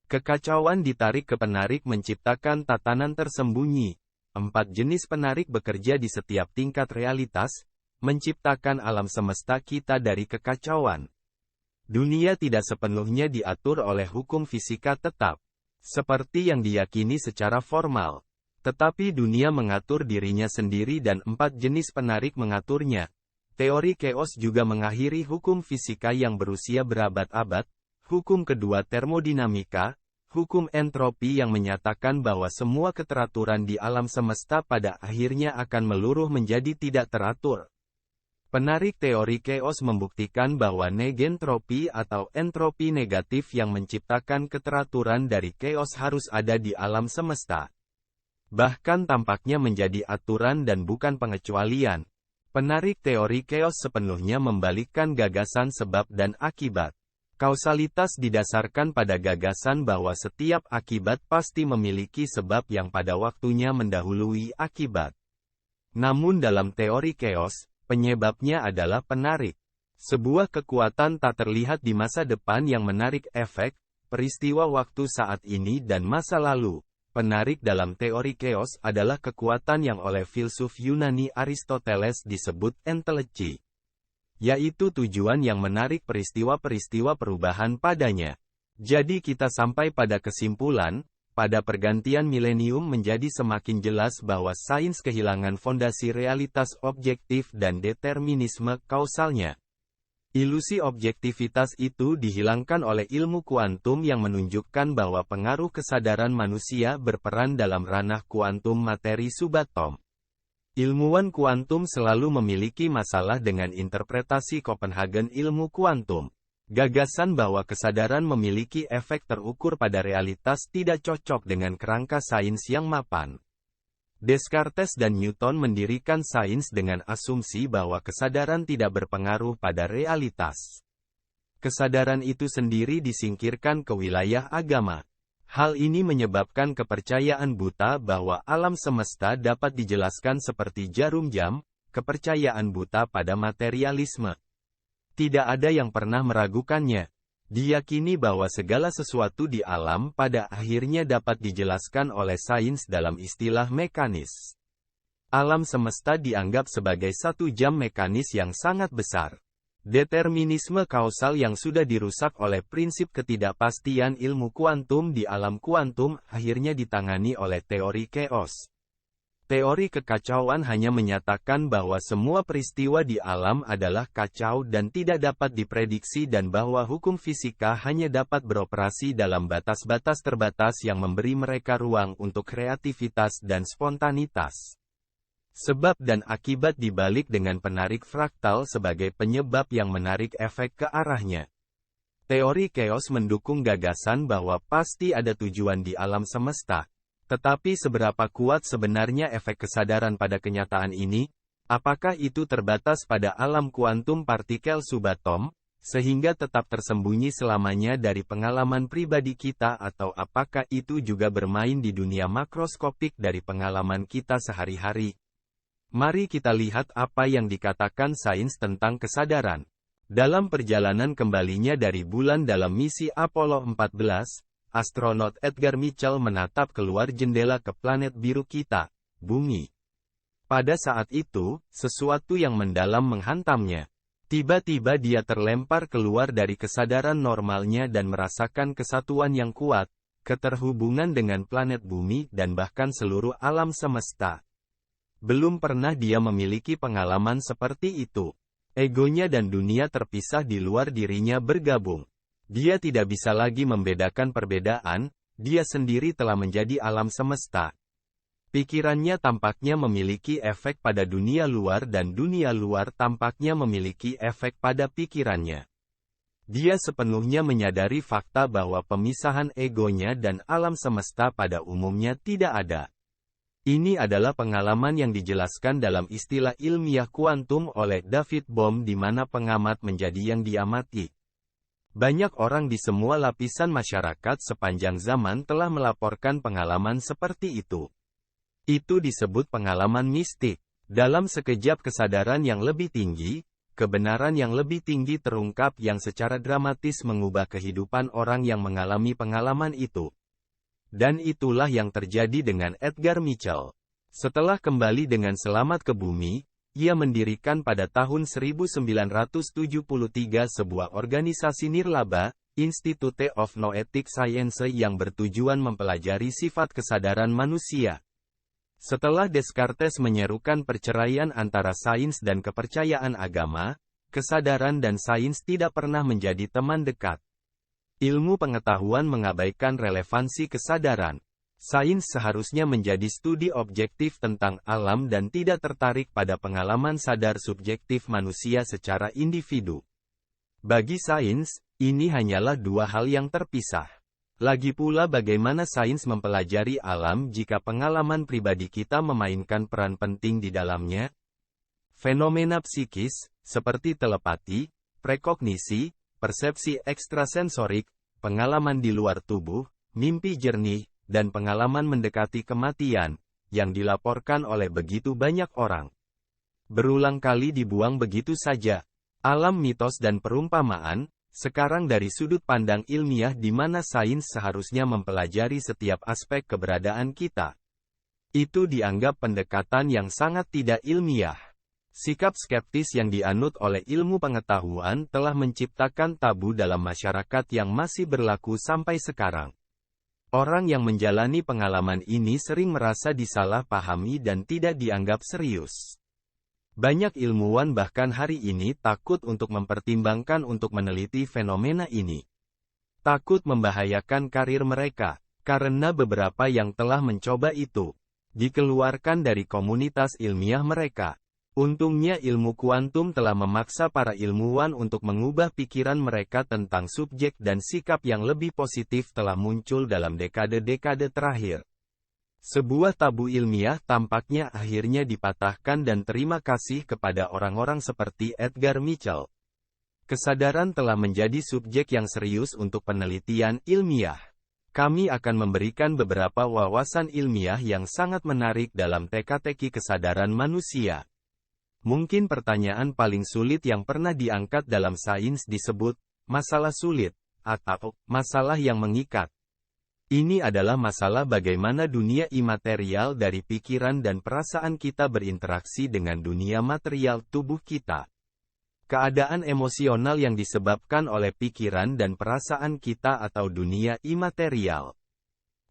Kekacauan ditarik ke penarik menciptakan tatanan tersembunyi. 4 jenis penarik bekerja di setiap tingkat realitas, menciptakan alam semesta kita dari kekacauan. Dunia tidak sepenuhnya diatur oleh hukum fisika tetap, seperti yang diyakini secara formal. Tetapi dunia mengatur dirinya sendiri dan 4 jenis penarik mengaturnya. Teori chaos juga mengakhiri hukum fisika yang berusia berabad-abad. Hukum kedua termodinamika, hukum entropi yang menyatakan bahwa semua keteraturan di alam semesta pada akhirnya akan meluruh menjadi tidak teratur. Penarik teori chaos membuktikan bahwa negentropi atau entropi negatif yang menciptakan keteraturan dari chaos harus ada di alam semesta. Bahkan tampaknya menjadi aturan dan bukan pengecualian. Penarik teori chaos sepenuhnya membalikkan gagasan sebab dan akibat. Kausalitas didasarkan pada gagasan bahwa setiap akibat pasti memiliki sebab yang pada waktunya mendahului akibat. Namun dalam teori chaos, penyebabnya adalah penarik. Sebuah kekuatan tak terlihat di masa depan yang menarik efek, peristiwa waktu saat ini dan masa lalu. Penarik dalam teori chaos adalah kekuatan yang oleh filsuf Yunani Aristoteles disebut enteleci, yaitu tujuan yang menarik peristiwa-peristiwa perubahan padanya. Jadi kita sampai pada kesimpulan, pada pergantian milenium menjadi semakin jelas bahwa sains kehilangan fondasi realitas objektif dan determinisme kausalnya. Ilusi objektivitas itu dihilangkan oleh ilmu kuantum yang menunjukkan bahwa pengaruh kesadaran manusia berperan dalam ranah kuantum materi subatom. Ilmuwan kuantum selalu memiliki masalah dengan interpretasi Copenhagen ilmu kuantum. Gagasan bahwa kesadaran memiliki efek terukur pada realitas tidak cocok dengan kerangka sains yang mapan. Descartes dan Newton mendirikan sains dengan asumsi bahwa kesadaran tidak berpengaruh pada realitas. Kesadaran itu sendiri disingkirkan ke wilayah agama. Hal ini menyebabkan kepercayaan buta bahwa alam semesta dapat dijelaskan seperti jarum jam, kepercayaan buta pada materialisme. Tidak ada yang pernah meragukannya. Diyakini bahwa segala sesuatu di alam pada akhirnya dapat dijelaskan oleh sains dalam istilah mekanis. Alam semesta dianggap sebagai satu jam mekanis yang sangat besar. Determinisme kausal yang sudah dirusak oleh prinsip ketidakpastian ilmu kuantum di alam kuantum akhirnya ditangani oleh teori chaos. Teori kekacauan hanya menyatakan bahwa semua peristiwa di alam adalah kacau dan tidak dapat diprediksi dan bahwa hukum fisika hanya dapat beroperasi dalam batas-batas terbatas yang memberi mereka ruang untuk kreativitas dan spontanitas. Sebab dan akibat dibalik dengan penarik fraktal sebagai penyebab yang menarik efek ke arahnya. Teori chaos mendukung gagasan bahwa pasti ada tujuan di alam semesta. Tetapi seberapa kuat sebenarnya efek kesadaran pada kenyataan ini? Apakah itu terbatas pada alam kuantum partikel subatom, sehingga tetap tersembunyi selamanya dari pengalaman pribadi kita atau apakah itu juga bermain di dunia makroskopik dari pengalaman kita sehari-hari? Mari kita lihat apa yang dikatakan sains tentang kesadaran. Dalam perjalanan kembalinya dari bulan dalam misi Apollo 14, astronot Edgar Mitchell menatap keluar jendela ke planet biru kita, Bumi. Pada saat itu, sesuatu yang mendalam menghantamnya. Tiba-tiba dia terlempar keluar dari kesadaran normalnya dan merasakan kesatuan yang kuat, keterhubungan dengan planet Bumi dan bahkan seluruh alam semesta. Belum pernah dia memiliki pengalaman seperti itu. Egonya dan dunia terpisah di luar dirinya bergabung. Dia tidak bisa lagi membedakan perbedaan, dia sendiri telah menjadi alam semesta. Pikirannya tampaknya memiliki efek pada dunia luar dan dunia luar tampaknya memiliki efek pada pikirannya. Dia sepenuhnya menyadari fakta bahwa pemisahan egonya dan alam semesta pada umumnya tidak ada. Ini adalah pengalaman yang dijelaskan dalam istilah ilmiah kuantum oleh David Bohm di mana pengamat menjadi yang diamati. Banyak orang di semua lapisan masyarakat sepanjang zaman telah melaporkan pengalaman seperti itu. Itu disebut pengalaman mistik. Dalam sekejap kesadaran yang lebih tinggi, kebenaran yang lebih tinggi terungkap yang secara dramatis mengubah kehidupan orang yang mengalami pengalaman itu. Dan itulah yang terjadi dengan Edgar Mitchell. Setelah kembali dengan selamat ke bumi, ia mendirikan pada tahun 1973 sebuah organisasi nirlaba, Institute of Noetic Science yang bertujuan mempelajari sifat kesadaran manusia. Setelah Descartes menyerukan perceraian antara sains dan kepercayaan agama, kesadaran dan sains tidak pernah menjadi teman dekat. Ilmu pengetahuan mengabaikan relevansi kesadaran. Sains seharusnya menjadi studi objektif tentang alam dan tidak tertarik pada pengalaman sadar subjektif manusia secara individu. Bagi sains, ini hanyalah dua hal yang terpisah. Lagi pula bagaimana sains mempelajari alam jika pengalaman pribadi kita memainkan peran penting di dalamnya? Fenomena psikis, seperti telepati, prekognisi, persepsi ekstrasensorik, pengalaman di luar tubuh, mimpi jernih, dan pengalaman mendekati kematian, yang dilaporkan oleh begitu banyak orang. Berulang kali dibuang begitu saja. Alam mitos dan perumpamaan, sekarang dari sudut pandang ilmiah di mana sains seharusnya mempelajari setiap aspek keberadaan kita. Itu dianggap pendekatan yang sangat tidak ilmiah. Sikap skeptis yang dianut oleh ilmu pengetahuan telah menciptakan tabu dalam masyarakat yang masih berlaku sampai sekarang. Orang yang menjalani pengalaman ini sering merasa disalahpahami dan tidak dianggap serius. Banyak ilmuwan bahkan hari ini takut untuk mempertimbangkan untuk meneliti fenomena ini. Takut membahayakan karir mereka, karena beberapa yang telah mencoba itu dikeluarkan dari komunitas ilmiah mereka. Untungnya ilmu kuantum telah memaksa para ilmuwan untuk mengubah pikiran mereka tentang subjek dan sikap yang lebih positif telah muncul dalam dekade-dekade terakhir. Sebuah tabu ilmiah tampaknya akhirnya dipatahkan dan terima kasih kepada orang-orang seperti Edgar Mitchell. Kesadaran telah menjadi subjek yang serius untuk penelitian ilmiah. Kami akan memberikan beberapa wawasan ilmiah yang sangat menarik dalam teka-teki kesadaran manusia. Mungkin pertanyaan paling sulit yang pernah diangkat dalam sains disebut masalah sulit atau masalah yang mengikat. Ini adalah masalah bagaimana dunia imaterial dari pikiran dan perasaan kita berinteraksi dengan dunia material tubuh kita. Keadaan emosional yang disebabkan oleh pikiran dan perasaan kita atau dunia imaterial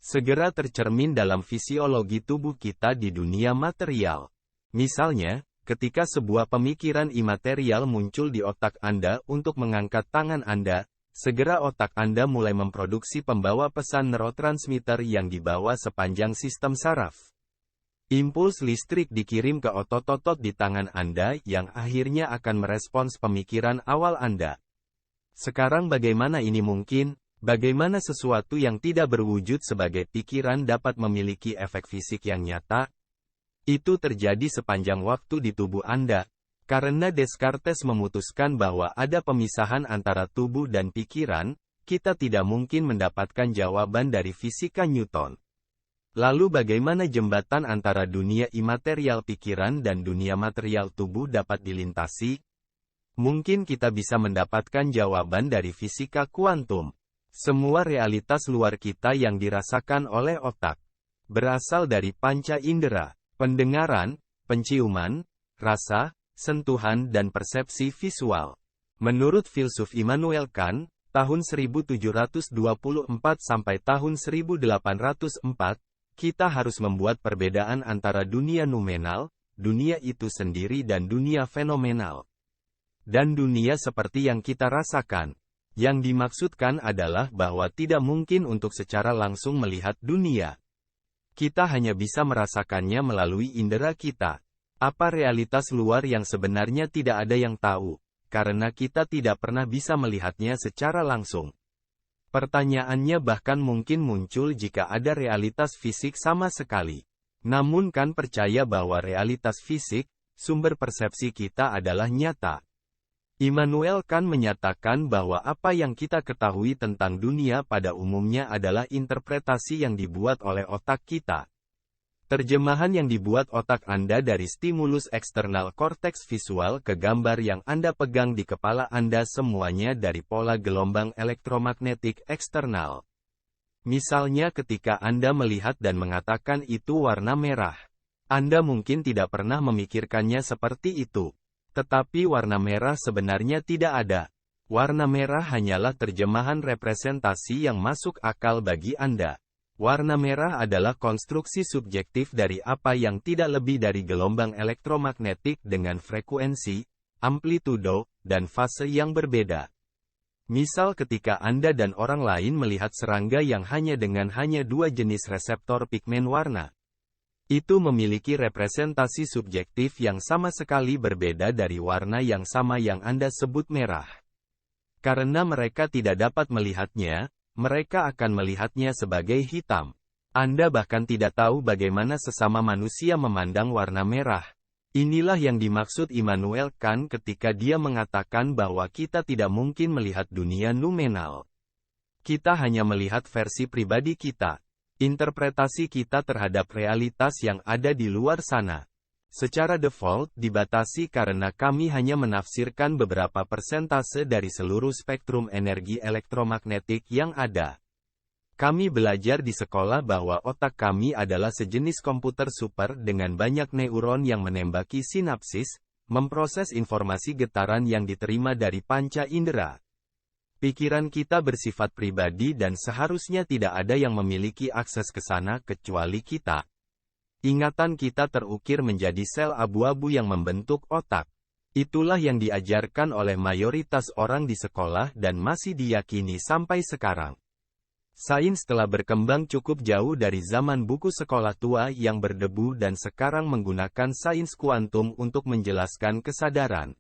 segera tercermin dalam fisiologi tubuh kita di dunia material. Misalnya, ketika sebuah pemikiran imaterial muncul di otak Anda untuk mengangkat tangan Anda, segera otak Anda mulai memproduksi pembawa pesan neurotransmitter yang dibawa sepanjang sistem saraf. Impuls listrik dikirim ke otot-otot di tangan Anda yang akhirnya akan merespons pemikiran awal Anda. Sekarang bagaimana ini mungkin? Bagaimana sesuatu yang tidak berwujud sebagai pikiran dapat memiliki efek fisik yang nyata? Itu terjadi sepanjang waktu di tubuh Anda, karena Descartes memutuskan bahwa ada pemisahan antara tubuh dan pikiran, kita tidak mungkin mendapatkan jawaban dari fisika Newton. Lalu bagaimana jembatan antara dunia imaterial pikiran dan dunia material tubuh dapat dilintasi? Mungkin kita bisa mendapatkan jawaban dari fisika kuantum. Semua realitas luar kita yang dirasakan oleh otak berasal dari panca indera. Pendengaran, penciuman, rasa, sentuhan dan persepsi visual. Menurut filsuf Immanuel Kant, tahun 1724 sampai tahun 1804, kita harus membuat perbedaan antara dunia noumenal, dunia itu sendiri dan dunia fenomenal. Dan dunia seperti yang kita rasakan. Yang dimaksudkan adalah bahwa tidak mungkin untuk secara langsung melihat dunia. Kita hanya bisa merasakannya melalui indera kita. Apa realitas luar yang sebenarnya tidak ada yang tahu, karena kita tidak pernah bisa melihatnya secara langsung. Pertanyaannya bahkan mungkin muncul jika ada realitas fisik sama sekali. Namun Kant percaya bahwa realitas fisik, sumber persepsi kita adalah nyata. Immanuel Kant menyatakan bahwa apa yang kita ketahui tentang dunia pada umumnya adalah interpretasi yang dibuat oleh otak kita. Terjemahan yang dibuat otak Anda dari stimulus eksternal korteks visual ke gambar yang Anda pegang di kepala Anda semuanya dari pola gelombang elektromagnetik eksternal. Misalnya ketika Anda melihat dan mengatakan itu warna merah. Anda mungkin tidak pernah memikirkannya seperti itu. Tetapi warna merah sebenarnya tidak ada. Warna merah hanyalah terjemahan representasi yang masuk akal bagi Anda. Warna merah adalah konstruksi subjektif dari apa yang tidak lebih dari gelombang elektromagnetik dengan frekuensi, amplitudo, dan fase yang berbeda. Misal ketika Anda dan orang lain melihat serangga yang hanya dua jenis reseptor pigmen warna. Itu memiliki representasi subjektif yang sama sekali berbeda dari warna yang sama yang Anda sebut merah. Karena mereka tidak dapat melihatnya, mereka akan melihatnya sebagai hitam. Anda bahkan tidak tahu bagaimana sesama manusia memandang warna merah. Inilah yang dimaksud Immanuel Kant ketika dia mengatakan bahwa kita tidak mungkin melihat dunia noumenal. Kita hanya melihat versi pribadi kita. Interpretasi kita terhadap realitas yang ada di luar sana. Secara default, dibatasi karena kami hanya menafsirkan beberapa persentase dari seluruh spektrum energi elektromagnetik yang ada. Kami belajar di sekolah bahwa otak kami adalah sejenis komputer super dengan banyak neuron yang menembaki sinapsis, memproses informasi getaran yang diterima dari panca indera. Pikiran kita bersifat pribadi dan seharusnya tidak ada yang memiliki akses ke sana kecuali kita. Ingatan kita terukir menjadi sel abu-abu yang membentuk otak. Itulah yang diajarkan oleh mayoritas orang di sekolah dan masih diyakini sampai sekarang. Sains telah berkembang cukup jauh dari zaman buku sekolah tua yang berdebu dan sekarang menggunakan sains kuantum untuk menjelaskan kesadaran.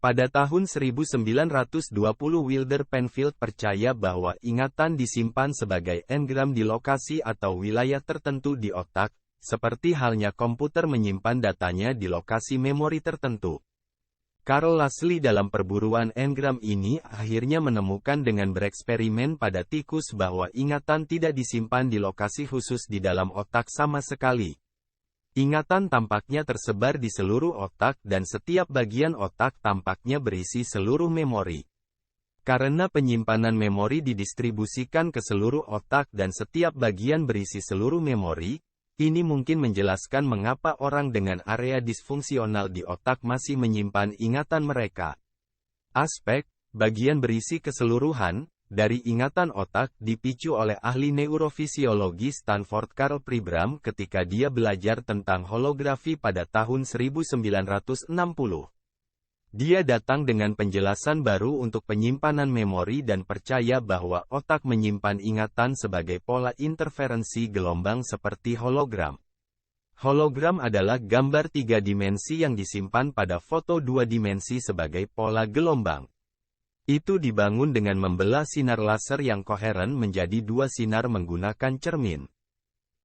Pada tahun 1920 Wilder Penfield percaya bahwa ingatan disimpan sebagai engram di lokasi atau wilayah tertentu di otak, seperti halnya komputer menyimpan datanya di lokasi memori tertentu. Carl Laszlo dalam perburuan engram ini akhirnya menemukan dengan bereksperimen pada tikus bahwa ingatan tidak disimpan di lokasi khusus di dalam otak sama sekali. Ingatan tampaknya tersebar di seluruh otak dan setiap bagian otak tampaknya berisi seluruh memori. Karena penyimpanan memori didistribusikan ke seluruh otak dan setiap bagian berisi seluruh memori, ini mungkin menjelaskan mengapa orang dengan area disfungsional di otak masih menyimpan ingatan mereka. Aspek, bagian berisi keseluruhan, dari ingatan otak dipicu oleh ahli neurofisiologi Stanford Karl Pribram ketika dia belajar tentang holografi pada tahun 1960. Dia datang dengan penjelasan baru untuk penyimpanan memori dan percaya bahwa otak menyimpan ingatan sebagai pola interferensi gelombang seperti hologram. Hologram adalah gambar 3 dimensi yang disimpan pada foto 2 dimensi sebagai pola gelombang. Itu dibangun dengan membelah sinar laser yang koheren menjadi 2 sinar menggunakan cermin.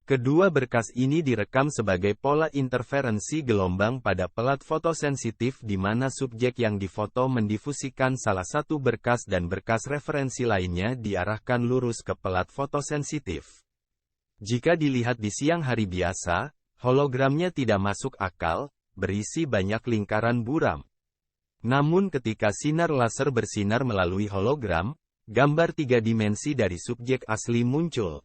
Kedua berkas ini direkam sebagai pola interferensi gelombang pada pelat fotosensitif di mana subjek yang difoto mendifusikan salah satu berkas dan berkas referensi lainnya diarahkan lurus ke pelat fotosensitif. Jika dilihat di siang hari biasa, hologramnya tidak masuk akal, berisi banyak lingkaran buram. Namun ketika sinar laser bersinar melalui hologram, gambar 3 dimensi dari subjek asli muncul.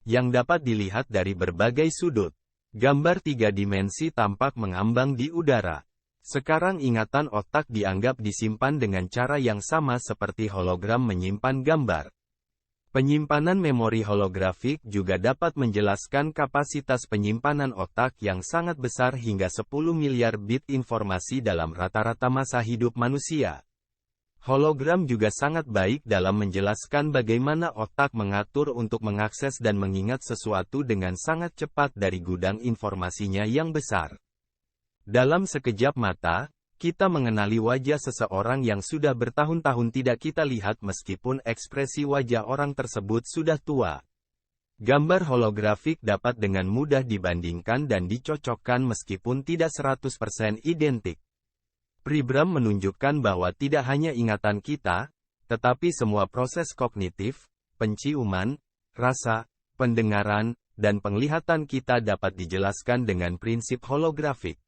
Yang dapat dilihat dari berbagai sudut. Gambar 3 dimensi tampak mengambang di udara. Sekarang ingatan otak dianggap disimpan dengan cara yang sama seperti hologram menyimpan gambar. Penyimpanan memori holografik juga dapat menjelaskan kapasitas penyimpanan otak yang sangat besar hingga 10 miliar bit informasi dalam rata-rata masa hidup manusia. Hologram juga sangat baik dalam menjelaskan bagaimana otak mengatur untuk mengakses dan mengingat sesuatu dengan sangat cepat dari gudang informasinya yang besar. Dalam sekejap mata, kita mengenali wajah seseorang yang sudah bertahun-tahun tidak kita lihat meskipun ekspresi wajah orang tersebut sudah tua. Gambar holografik dapat dengan mudah dibandingkan dan dicocokkan meskipun tidak 100% identik. Pribram menunjukkan bahwa tidak hanya ingatan kita, tetapi semua proses kognitif, penciuman, rasa, pendengaran, dan penglihatan kita dapat dijelaskan dengan prinsip holografik.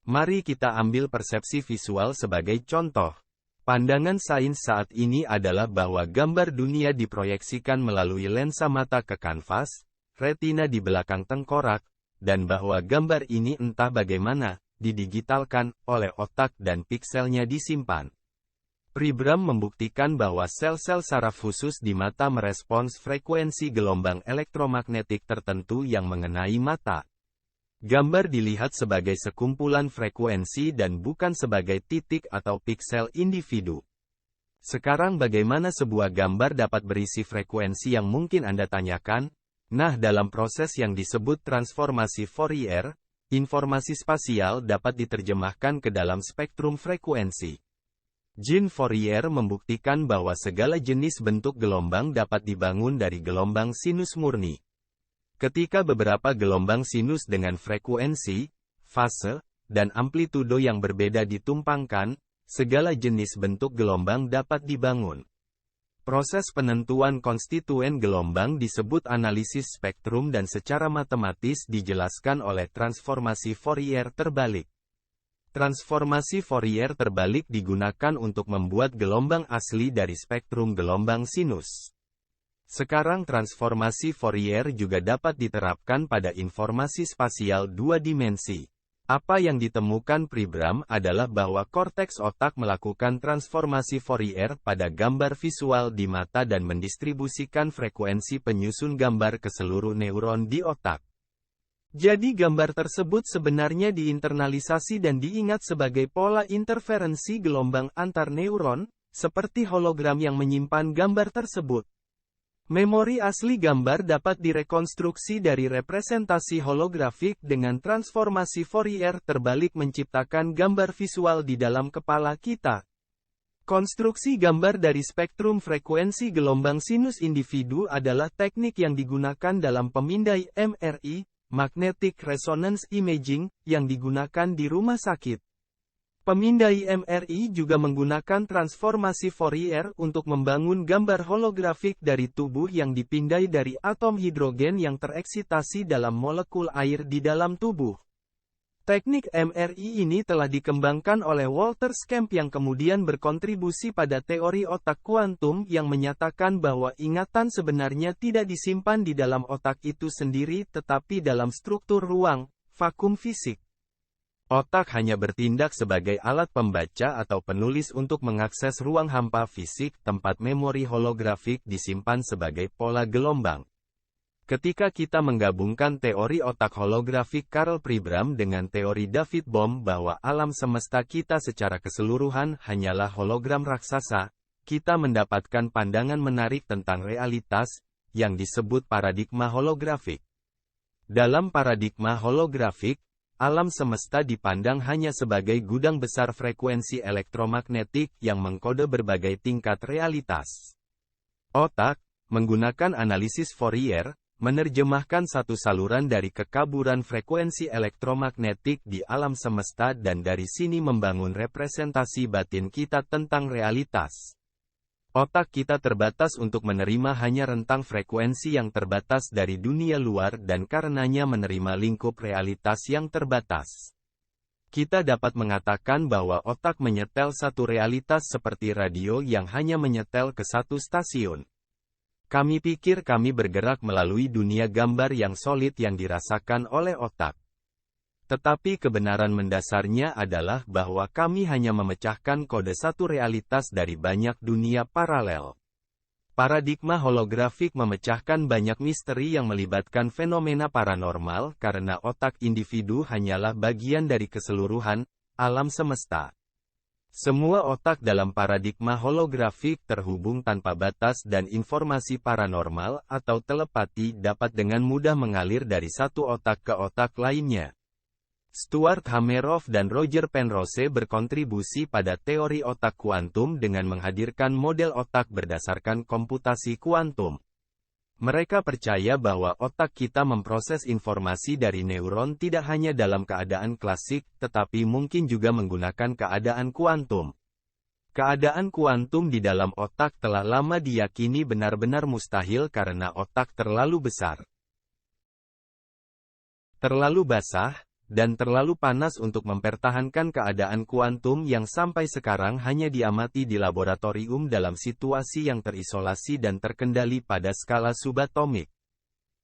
Mari kita ambil persepsi visual sebagai contoh. Pandangan sains saat ini adalah bahwa gambar dunia diproyeksikan melalui lensa mata ke kanvas, retina di belakang tengkorak, dan bahwa gambar ini entah bagaimana, didigitalkan, oleh otak dan pikselnya disimpan. Pribram membuktikan bahwa sel-sel saraf khusus di mata merespons frekuensi gelombang elektromagnetik tertentu yang mengenai mata. Gambar dilihat sebagai sekumpulan frekuensi dan bukan sebagai titik atau piksel individu. Sekarang bagaimana sebuah gambar dapat berisi frekuensi yang mungkin Anda tanyakan? Nah, dalam proses yang disebut transformasi Fourier, informasi spasial dapat diterjemahkan ke dalam spektrum frekuensi. Jean Fourier membuktikan bahwa segala jenis bentuk gelombang dapat dibangun dari gelombang sinus murni. Ketika beberapa gelombang sinus dengan frekuensi, fase, dan amplitudo yang berbeda ditumpangkan, segala jenis bentuk gelombang dapat dibangun. Proses penentuan konstituen gelombang disebut analisis spektrum dan secara matematis dijelaskan oleh transformasi Fourier terbalik. Transformasi Fourier terbalik digunakan untuk membuat gelombang asli dari spektrum gelombang sinus. Sekarang transformasi Fourier juga dapat diterapkan pada informasi spasial 2 dimensi. Apa yang ditemukan Pribram adalah bahwa korteks otak melakukan transformasi Fourier pada gambar visual di mata dan mendistribusikan frekuensi penyusun gambar ke seluruh neuron di otak. Jadi gambar tersebut sebenarnya diinternalisasi dan diingat sebagai pola interferensi gelombang antar neuron, seperti hologram yang menyimpan gambar tersebut. Memori asli gambar dapat direkonstruksi dari representasi holografik dengan transformasi Fourier terbalik menciptakan gambar visual di dalam kepala kita. Konstruksi gambar dari spektrum frekuensi gelombang sinus individu adalah teknik yang digunakan dalam pemindai MRI, magnetic resonance imaging, yang digunakan di rumah sakit. Pemindai MRI juga menggunakan transformasi Fourier untuk membangun gambar holografik dari tubuh yang dipindai dari atom hidrogen yang tereksitasi dalam molekul air di dalam tubuh. Teknik MRI ini telah dikembangkan oleh Walter Scamp yang kemudian berkontribusi pada teori otak kuantum yang menyatakan bahwa ingatan sebenarnya tidak disimpan di dalam otak itu sendiri tetapi dalam struktur ruang, vakum fisik. Otak hanya bertindak sebagai alat pembaca atau penulis untuk mengakses ruang hampa fisik tempat memori holografik disimpan sebagai pola gelombang. Ketika kita menggabungkan teori otak holografik Karl Pribram dengan teori David Bohm bahwa alam semesta kita secara keseluruhan hanyalah hologram raksasa, kita mendapatkan pandangan menarik tentang realitas, yang disebut paradigma holografik. Dalam paradigma holografik, alam semesta dipandang hanya sebagai gudang besar frekuensi elektromagnetik yang mengkode berbagai tingkat realitas. Otak, menggunakan analisis Fourier, menerjemahkan satu saluran dari kekaburan frekuensi elektromagnetik di alam semesta dan dari sini membangun representasi batin kita tentang realitas. Otak kita terbatas untuk menerima hanya rentang frekuensi yang terbatas dari dunia luar dan karenanya menerima lingkup realitas yang terbatas. Kita dapat mengatakan bahwa otak menyetel satu realitas seperti radio yang hanya menyetel ke satu stasiun. Kami pikir kami bergerak melalui dunia gambar yang solid yang dirasakan oleh otak. Tetapi kebenaran mendasarnya adalah bahwa kami hanya memecahkan kode satu realitas dari banyak dunia paralel. Paradigma holografik memecahkan banyak misteri yang melibatkan fenomena paranormal karena otak individu hanyalah bagian dari keseluruhan alam semesta. Semua otak dalam paradigma holografik terhubung tanpa batas dan informasi paranormal atau telepati dapat dengan mudah mengalir dari satu otak ke otak lainnya. Stuart Hameroff dan Roger Penrose berkontribusi pada teori otak kuantum dengan menghadirkan model otak berdasarkan komputasi kuantum. Mereka percaya bahwa otak kita memproses informasi dari neuron tidak hanya dalam keadaan klasik, tetapi mungkin juga menggunakan keadaan kuantum. Keadaan kuantum di dalam otak telah lama diyakini benar-benar mustahil karena otak terlalu besar, terlalu basah, dan terlalu panas untuk mempertahankan keadaan kuantum yang sampai sekarang hanya diamati di laboratorium dalam situasi yang terisolasi dan terkendali pada skala subatomik.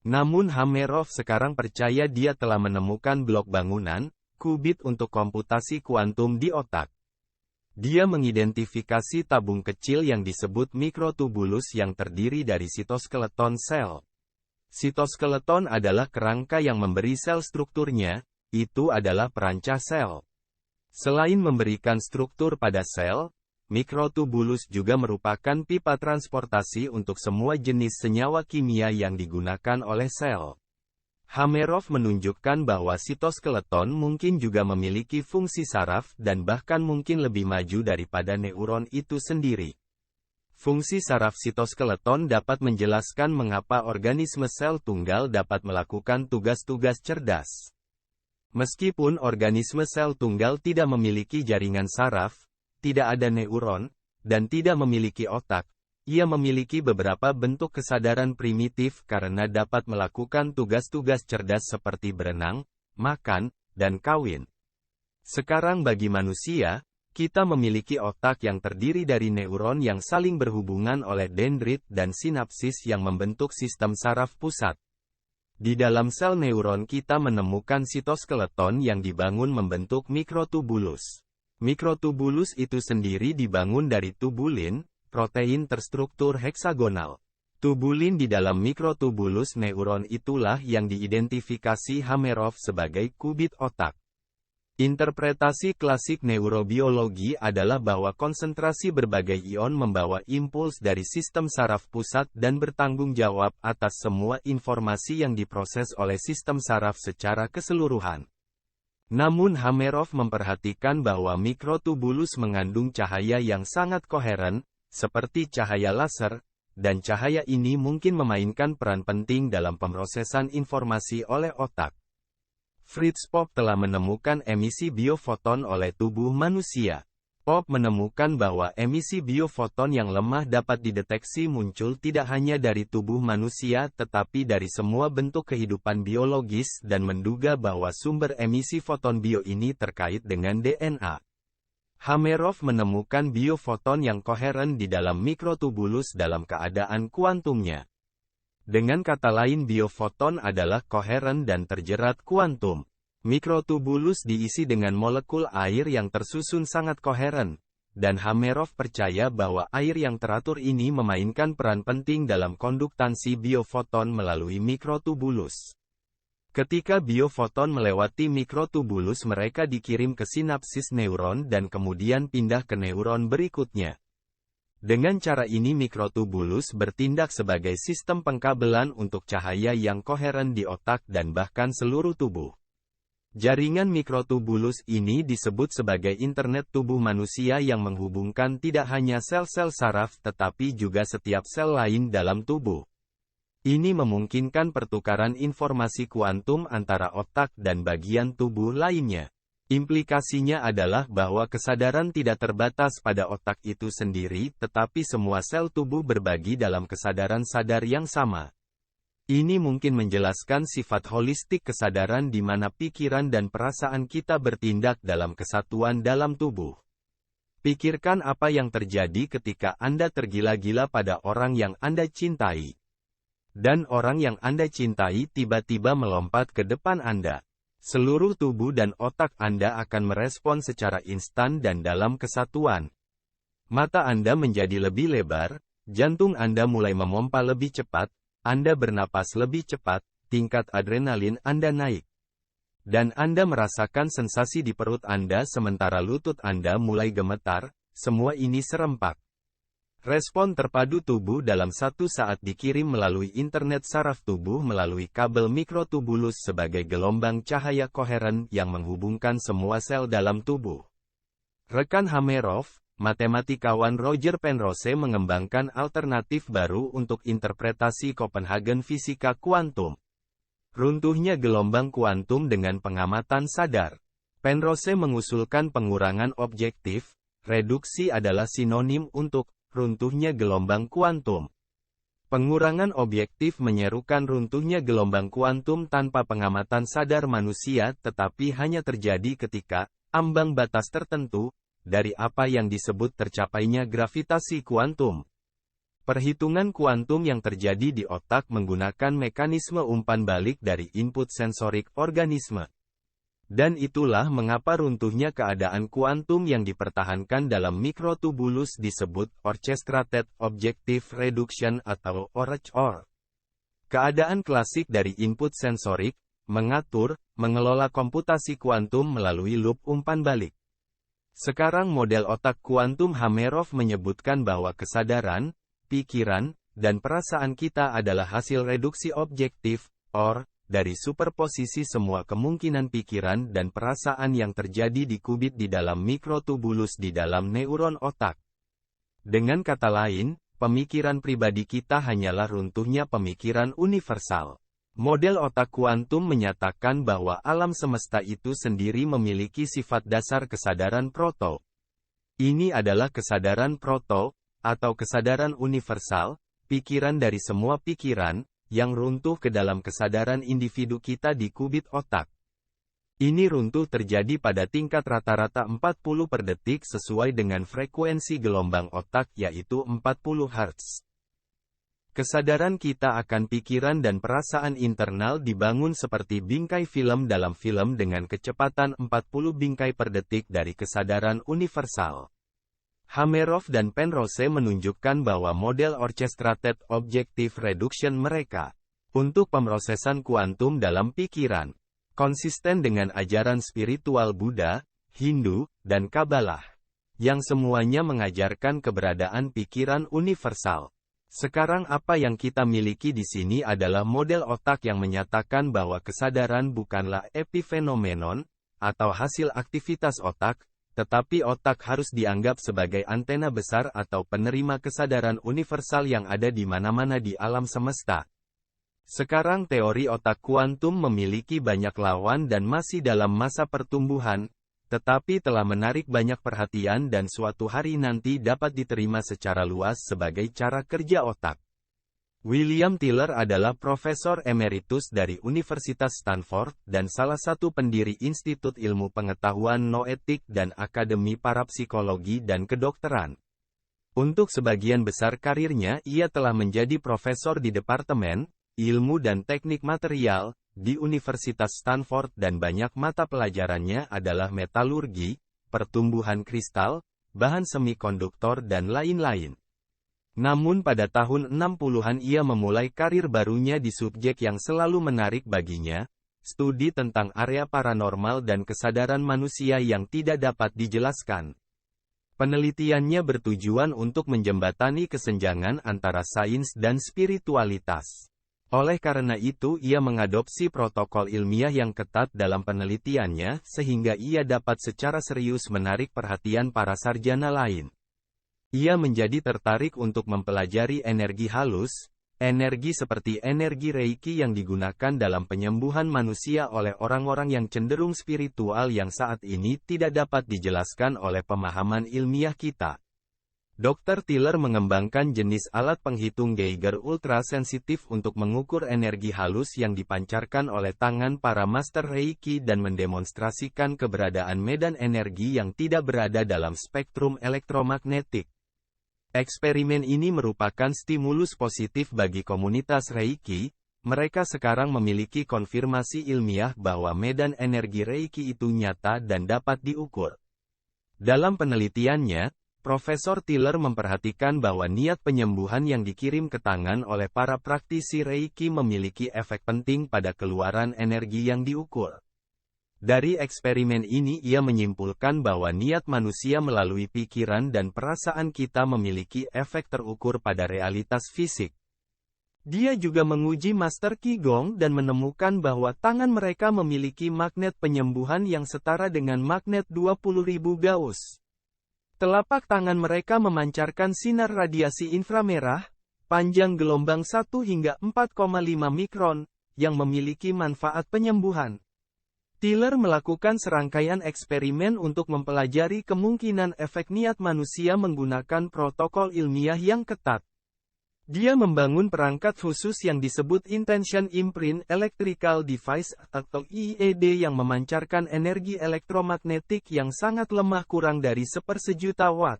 Namun Hameroff sekarang percaya dia telah menemukan blok bangunan, qubit untuk komputasi kuantum di otak. Dia mengidentifikasi tabung kecil yang disebut mikrotubulus yang terdiri dari sitoskeleton sel. Sitoskeleton adalah kerangka yang memberi sel strukturnya. Itu adalah perancah sel. Selain memberikan struktur pada sel, mikrotubulus juga merupakan pipa transportasi untuk semua jenis senyawa kimia yang digunakan oleh sel. Hameroff menunjukkan bahwa sitoskeleton mungkin juga memiliki fungsi saraf dan bahkan mungkin lebih maju daripada neuron itu sendiri. Fungsi saraf sitoskeleton dapat menjelaskan mengapa organisme sel tunggal dapat melakukan tugas-tugas cerdas. Meskipun organisme sel tunggal tidak memiliki jaringan saraf, tidak ada neuron, dan tidak memiliki otak, ia memiliki beberapa bentuk kesadaran primitif karena dapat melakukan tugas-tugas cerdas seperti berenang, makan, dan kawin. Sekarang bagi manusia, kita memiliki otak yang terdiri dari neuron yang saling berhubungan oleh dendrit dan sinapsis yang membentuk sistem saraf pusat. Di dalam sel neuron kita menemukan sitoskeleton yang dibangun membentuk mikrotubulus. Mikrotubulus itu sendiri dibangun dari tubulin, protein terstruktur heksagonal. Tubulin di dalam mikrotubulus neuron itulah yang diidentifikasi Hameroff sebagai qubit otak. Interpretasi klasik neurobiologi adalah bahwa konsentrasi berbagai ion membawa impuls dari sistem saraf pusat dan bertanggung jawab atas semua informasi yang diproses oleh sistem saraf secara keseluruhan. Namun Hameroff memperhatikan bahwa mikrotubulus mengandung cahaya yang sangat koheren, seperti cahaya laser, dan cahaya ini mungkin memainkan peran penting dalam pemrosesan informasi oleh otak. Fritz Popp telah menemukan emisi biofoton oleh tubuh manusia. Popp menemukan bahwa emisi biofoton yang lemah dapat dideteksi muncul tidak hanya dari tubuh manusia tetapi dari semua bentuk kehidupan biologis dan menduga bahwa sumber emisi foton bio ini terkait dengan DNA. Hameroff menemukan biofoton yang koheren di dalam mikrotubulus dalam keadaan kuantumnya. Dengan kata lain, biofoton adalah koheren dan terjerat kuantum. Mikrotubulus diisi dengan molekul air yang tersusun sangat koheren, dan Hameroff percaya bahwa air yang teratur ini memainkan peran penting dalam konduktansi biofoton melalui mikrotubulus. Ketika biofoton melewati mikrotubulus, mereka dikirim ke sinapsis neuron dan kemudian pindah ke neuron berikutnya. Dengan cara ini mikrotubulus bertindak sebagai sistem pengkabelan untuk cahaya yang koheren di otak dan bahkan seluruh tubuh. Jaringan mikrotubulus ini disebut sebagai internet tubuh manusia yang menghubungkan tidak hanya sel-sel saraf tetapi juga setiap sel lain dalam tubuh. Ini memungkinkan pertukaran informasi kuantum antara otak dan bagian tubuh lainnya. Implikasinya adalah bahwa kesadaran tidak terbatas pada otak itu sendiri tetapi semua sel tubuh berbagi dalam kesadaran sadar yang sama. Ini mungkin menjelaskan sifat holistik kesadaran di mana pikiran dan perasaan kita bertindak dalam kesatuan dalam tubuh. Pikirkan apa yang terjadi ketika Anda tergila-gila pada orang yang Anda cintai. Dan orang yang Anda cintai tiba-tiba melompat ke depan Anda. Seluruh tubuh dan otak Anda akan merespon secara instan dan dalam kesatuan. Mata Anda menjadi lebih lebar, jantung Anda mulai memompa lebih cepat, Anda bernapas lebih cepat, tingkat adrenalin Anda naik. Dan Anda merasakan sensasi di perut Anda sementara lutut Anda mulai gemetar, semua ini serempak. Respon terpadu tubuh dalam satu saat dikirim melalui internet saraf tubuh melalui kabel mikrotubulus sebagai gelombang cahaya koheren yang menghubungkan semua sel dalam tubuh. Rekan Hameroff, matematikawan Roger Penrose mengembangkan alternatif baru untuk interpretasi Copenhagen fisika kuantum. Runtuhnya gelombang kuantum dengan pengamatan sadar. Penrose mengusulkan pengurangan objektif, reduksi adalah sinonim untuk runtuhnya gelombang kuantum. Pengurangan objektif menyerukan runtuhnya gelombang kuantum tanpa pengamatan sadar manusia tetapi hanya terjadi ketika ambang batas tertentu dari apa yang disebut tercapainya gravitasi kuantum. Perhitungan kuantum yang terjadi di otak menggunakan mekanisme umpan balik dari input sensorik organisme. Dan itulah mengapa runtuhnya keadaan kuantum yang dipertahankan dalam mikrotubulus disebut Orchestrated Objective Reduction atau ORAC. Keadaan klasik dari input sensorik, mengatur, mengelola komputasi kuantum melalui loop umpan balik. Sekarang model otak kuantum Hameroff menyebutkan bahwa kesadaran, pikiran, dan perasaan kita adalah hasil reduksi objektif, OR, dari superposisi semua kemungkinan pikiran dan perasaan yang terjadi di qubit di dalam mikrotubulus di dalam neuron otak. Dengan kata lain, pemikiran pribadi kita hanyalah runtuhnya pemikiran universal. Model otak kuantum menyatakan bahwa alam semesta itu sendiri memiliki sifat dasar kesadaran proto. Ini adalah kesadaran proto, atau kesadaran universal, pikiran dari semua pikiran, yang runtuh ke dalam kesadaran individu kita di qubit otak. Ini runtuh terjadi pada tingkat rata-rata 40 per detik sesuai dengan frekuensi gelombang otak yaitu 40 Hz. Kesadaran kita akan pikiran dan perasaan internal dibangun seperti bingkai film dalam film dengan kecepatan 40 bingkai per detik dari kesadaran universal. Hameroff dan Penrose menunjukkan bahwa model Orchestrated Objective Reduction mereka untuk pemrosesan kuantum dalam pikiran konsisten dengan ajaran spiritual Buddha, Hindu, dan Kabbalah, yang semuanya mengajarkan keberadaan pikiran universal. Sekarang apa yang kita miliki di sini adalah model otak yang menyatakan bahwa kesadaran bukanlah epifenomenon, atau hasil aktivitas otak, tetapi otak harus dianggap sebagai antena besar atau penerima kesadaran universal yang ada di mana-mana di alam semesta. Sekarang teori otak kuantum memiliki banyak lawan dan masih dalam masa pertumbuhan, tetapi telah menarik banyak perhatian dan suatu hari nanti dapat diterima secara luas sebagai cara kerja otak. William Tiller adalah Profesor Emeritus dari Universitas Stanford dan salah satu pendiri Institut Ilmu Pengetahuan Noetik dan Akademi Parapsikologi dan Kedokteran. Untuk sebagian besar karirnya ia telah menjadi profesor di Departemen Ilmu dan Teknik Material di Universitas Stanford dan banyak mata pelajarannya adalah metalurgi, pertumbuhan kristal, bahan semikonduktor dan lain-lain. Namun pada tahun 60-an ia memulai karir barunya di subjek yang selalu menarik baginya, studi tentang area paranormal dan kesadaran manusia yang tidak dapat dijelaskan. Penelitiannya bertujuan untuk menjembatani kesenjangan antara sains dan spiritualitas. Oleh karena itu ia mengadopsi protokol ilmiah yang ketat dalam penelitiannya sehingga ia dapat secara serius menarik perhatian para sarjana lain. Ia menjadi tertarik untuk mempelajari energi halus, energi seperti energi Reiki yang digunakan dalam penyembuhan manusia oleh orang-orang yang cenderung spiritual yang saat ini tidak dapat dijelaskan oleh pemahaman ilmiah kita. Dr. Tiller mengembangkan jenis alat penghitung Geiger ultrasensitif untuk mengukur energi halus yang dipancarkan oleh tangan para master Reiki dan mendemonstrasikan keberadaan medan energi yang tidak berada dalam spektrum elektromagnetik. Eksperimen ini merupakan stimulus positif bagi komunitas Reiki. Mereka sekarang memiliki konfirmasi ilmiah bahwa medan energi Reiki itu nyata dan dapat diukur. Dalam penelitiannya, Profesor Tiller memperhatikan bahwa niat penyembuhan yang dikirim ke tangan oleh para praktisi Reiki memiliki efek penting pada keluaran energi yang diukur. Dari eksperimen ini ia menyimpulkan bahwa niat manusia melalui pikiran dan perasaan kita memiliki efek terukur pada realitas fisik. Dia juga menguji Master Qigong dan menemukan bahwa tangan mereka memiliki magnet penyembuhan yang setara dengan magnet 20.000 Gauss. Telapak tangan mereka memancarkan sinar radiasi inframerah, panjang gelombang 1 hingga 4,5 mikron, yang memiliki manfaat penyembuhan. Tiller melakukan serangkaian eksperimen untuk mempelajari kemungkinan efek niat manusia menggunakan protokol ilmiah yang ketat. Dia membangun perangkat khusus yang disebut Intention Imprint Electrical Device atau IED yang memancarkan energi elektromagnetik yang sangat lemah kurang dari 1/1000 watt.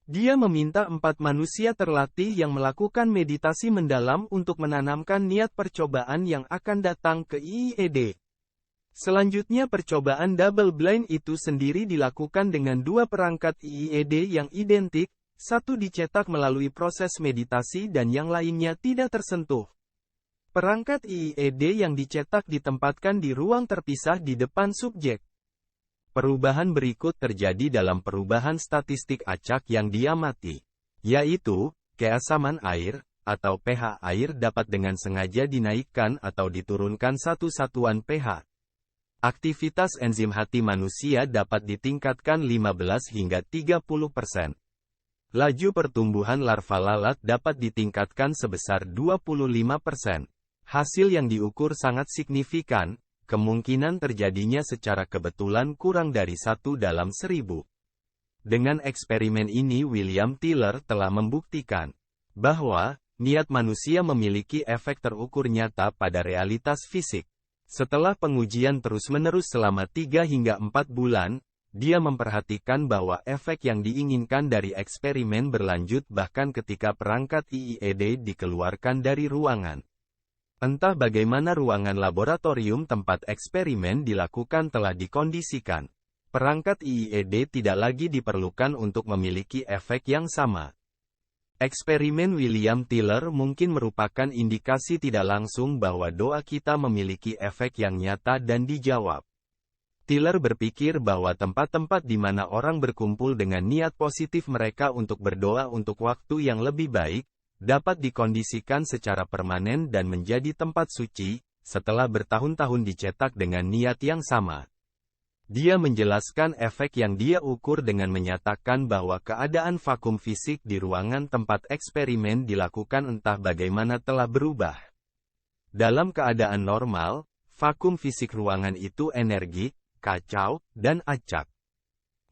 Dia meminta 4 manusia terlatih yang melakukan meditasi mendalam untuk menanamkan niat percobaan yang akan datang ke IED. Selanjutnya percobaan double blind itu sendiri dilakukan dengan 2 perangkat IED yang identik, satu dicetak melalui proses meditasi dan yang lainnya tidak tersentuh. Perangkat IED yang dicetak ditempatkan di ruang terpisah di depan subjek. Perubahan berikut terjadi dalam perubahan statistik acak yang diamati, yaitu, keasaman air, atau pH air dapat dengan sengaja dinaikkan atau diturunkan satu satuan pH. Aktivitas enzim hati manusia dapat ditingkatkan 15 hingga 30%. Laju pertumbuhan larva lalat dapat ditingkatkan sebesar 25%. Hasil yang diukur sangat signifikan, kemungkinan terjadinya secara kebetulan kurang dari 1 dalam 1000. Dengan eksperimen ini William Tiller telah membuktikan bahwa niat manusia memiliki efek terukur nyata pada realitas fisik. Setelah pengujian terus-menerus selama 3 hingga 4 bulan, dia memperhatikan bahwa efek yang diinginkan dari eksperimen berlanjut bahkan ketika perangkat IED dikeluarkan dari ruangan. Entah bagaimana ruangan laboratorium tempat eksperimen dilakukan telah dikondisikan. Perangkat IED tidak lagi diperlukan untuk memiliki efek yang sama. Eksperimen William Tiller mungkin merupakan indikasi tidak langsung bahwa doa kita memiliki efek yang nyata dan dijawab. Tiller berpikir bahwa tempat-tempat di mana orang berkumpul dengan niat positif mereka untuk berdoa untuk waktu yang lebih baik, dapat dikondisikan secara permanen dan menjadi tempat suci, setelah bertahun-tahun dicetak dengan niat yang sama. Dia menjelaskan efek yang dia ukur dengan menyatakan bahwa keadaan vakum fisik di ruangan tempat eksperimen dilakukan entah bagaimana telah berubah. Dalam keadaan normal, vakum fisik ruangan itu energi, kacau, dan acak.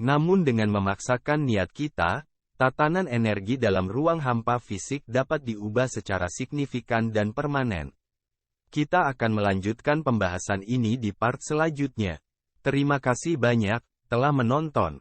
Namun dengan memaksakan niat kita, tatanan energi dalam ruang hampa fisik dapat diubah secara signifikan dan permanen. Kita akan melanjutkan pembahasan ini di part selanjutnya. Terima kasih banyak telah menonton.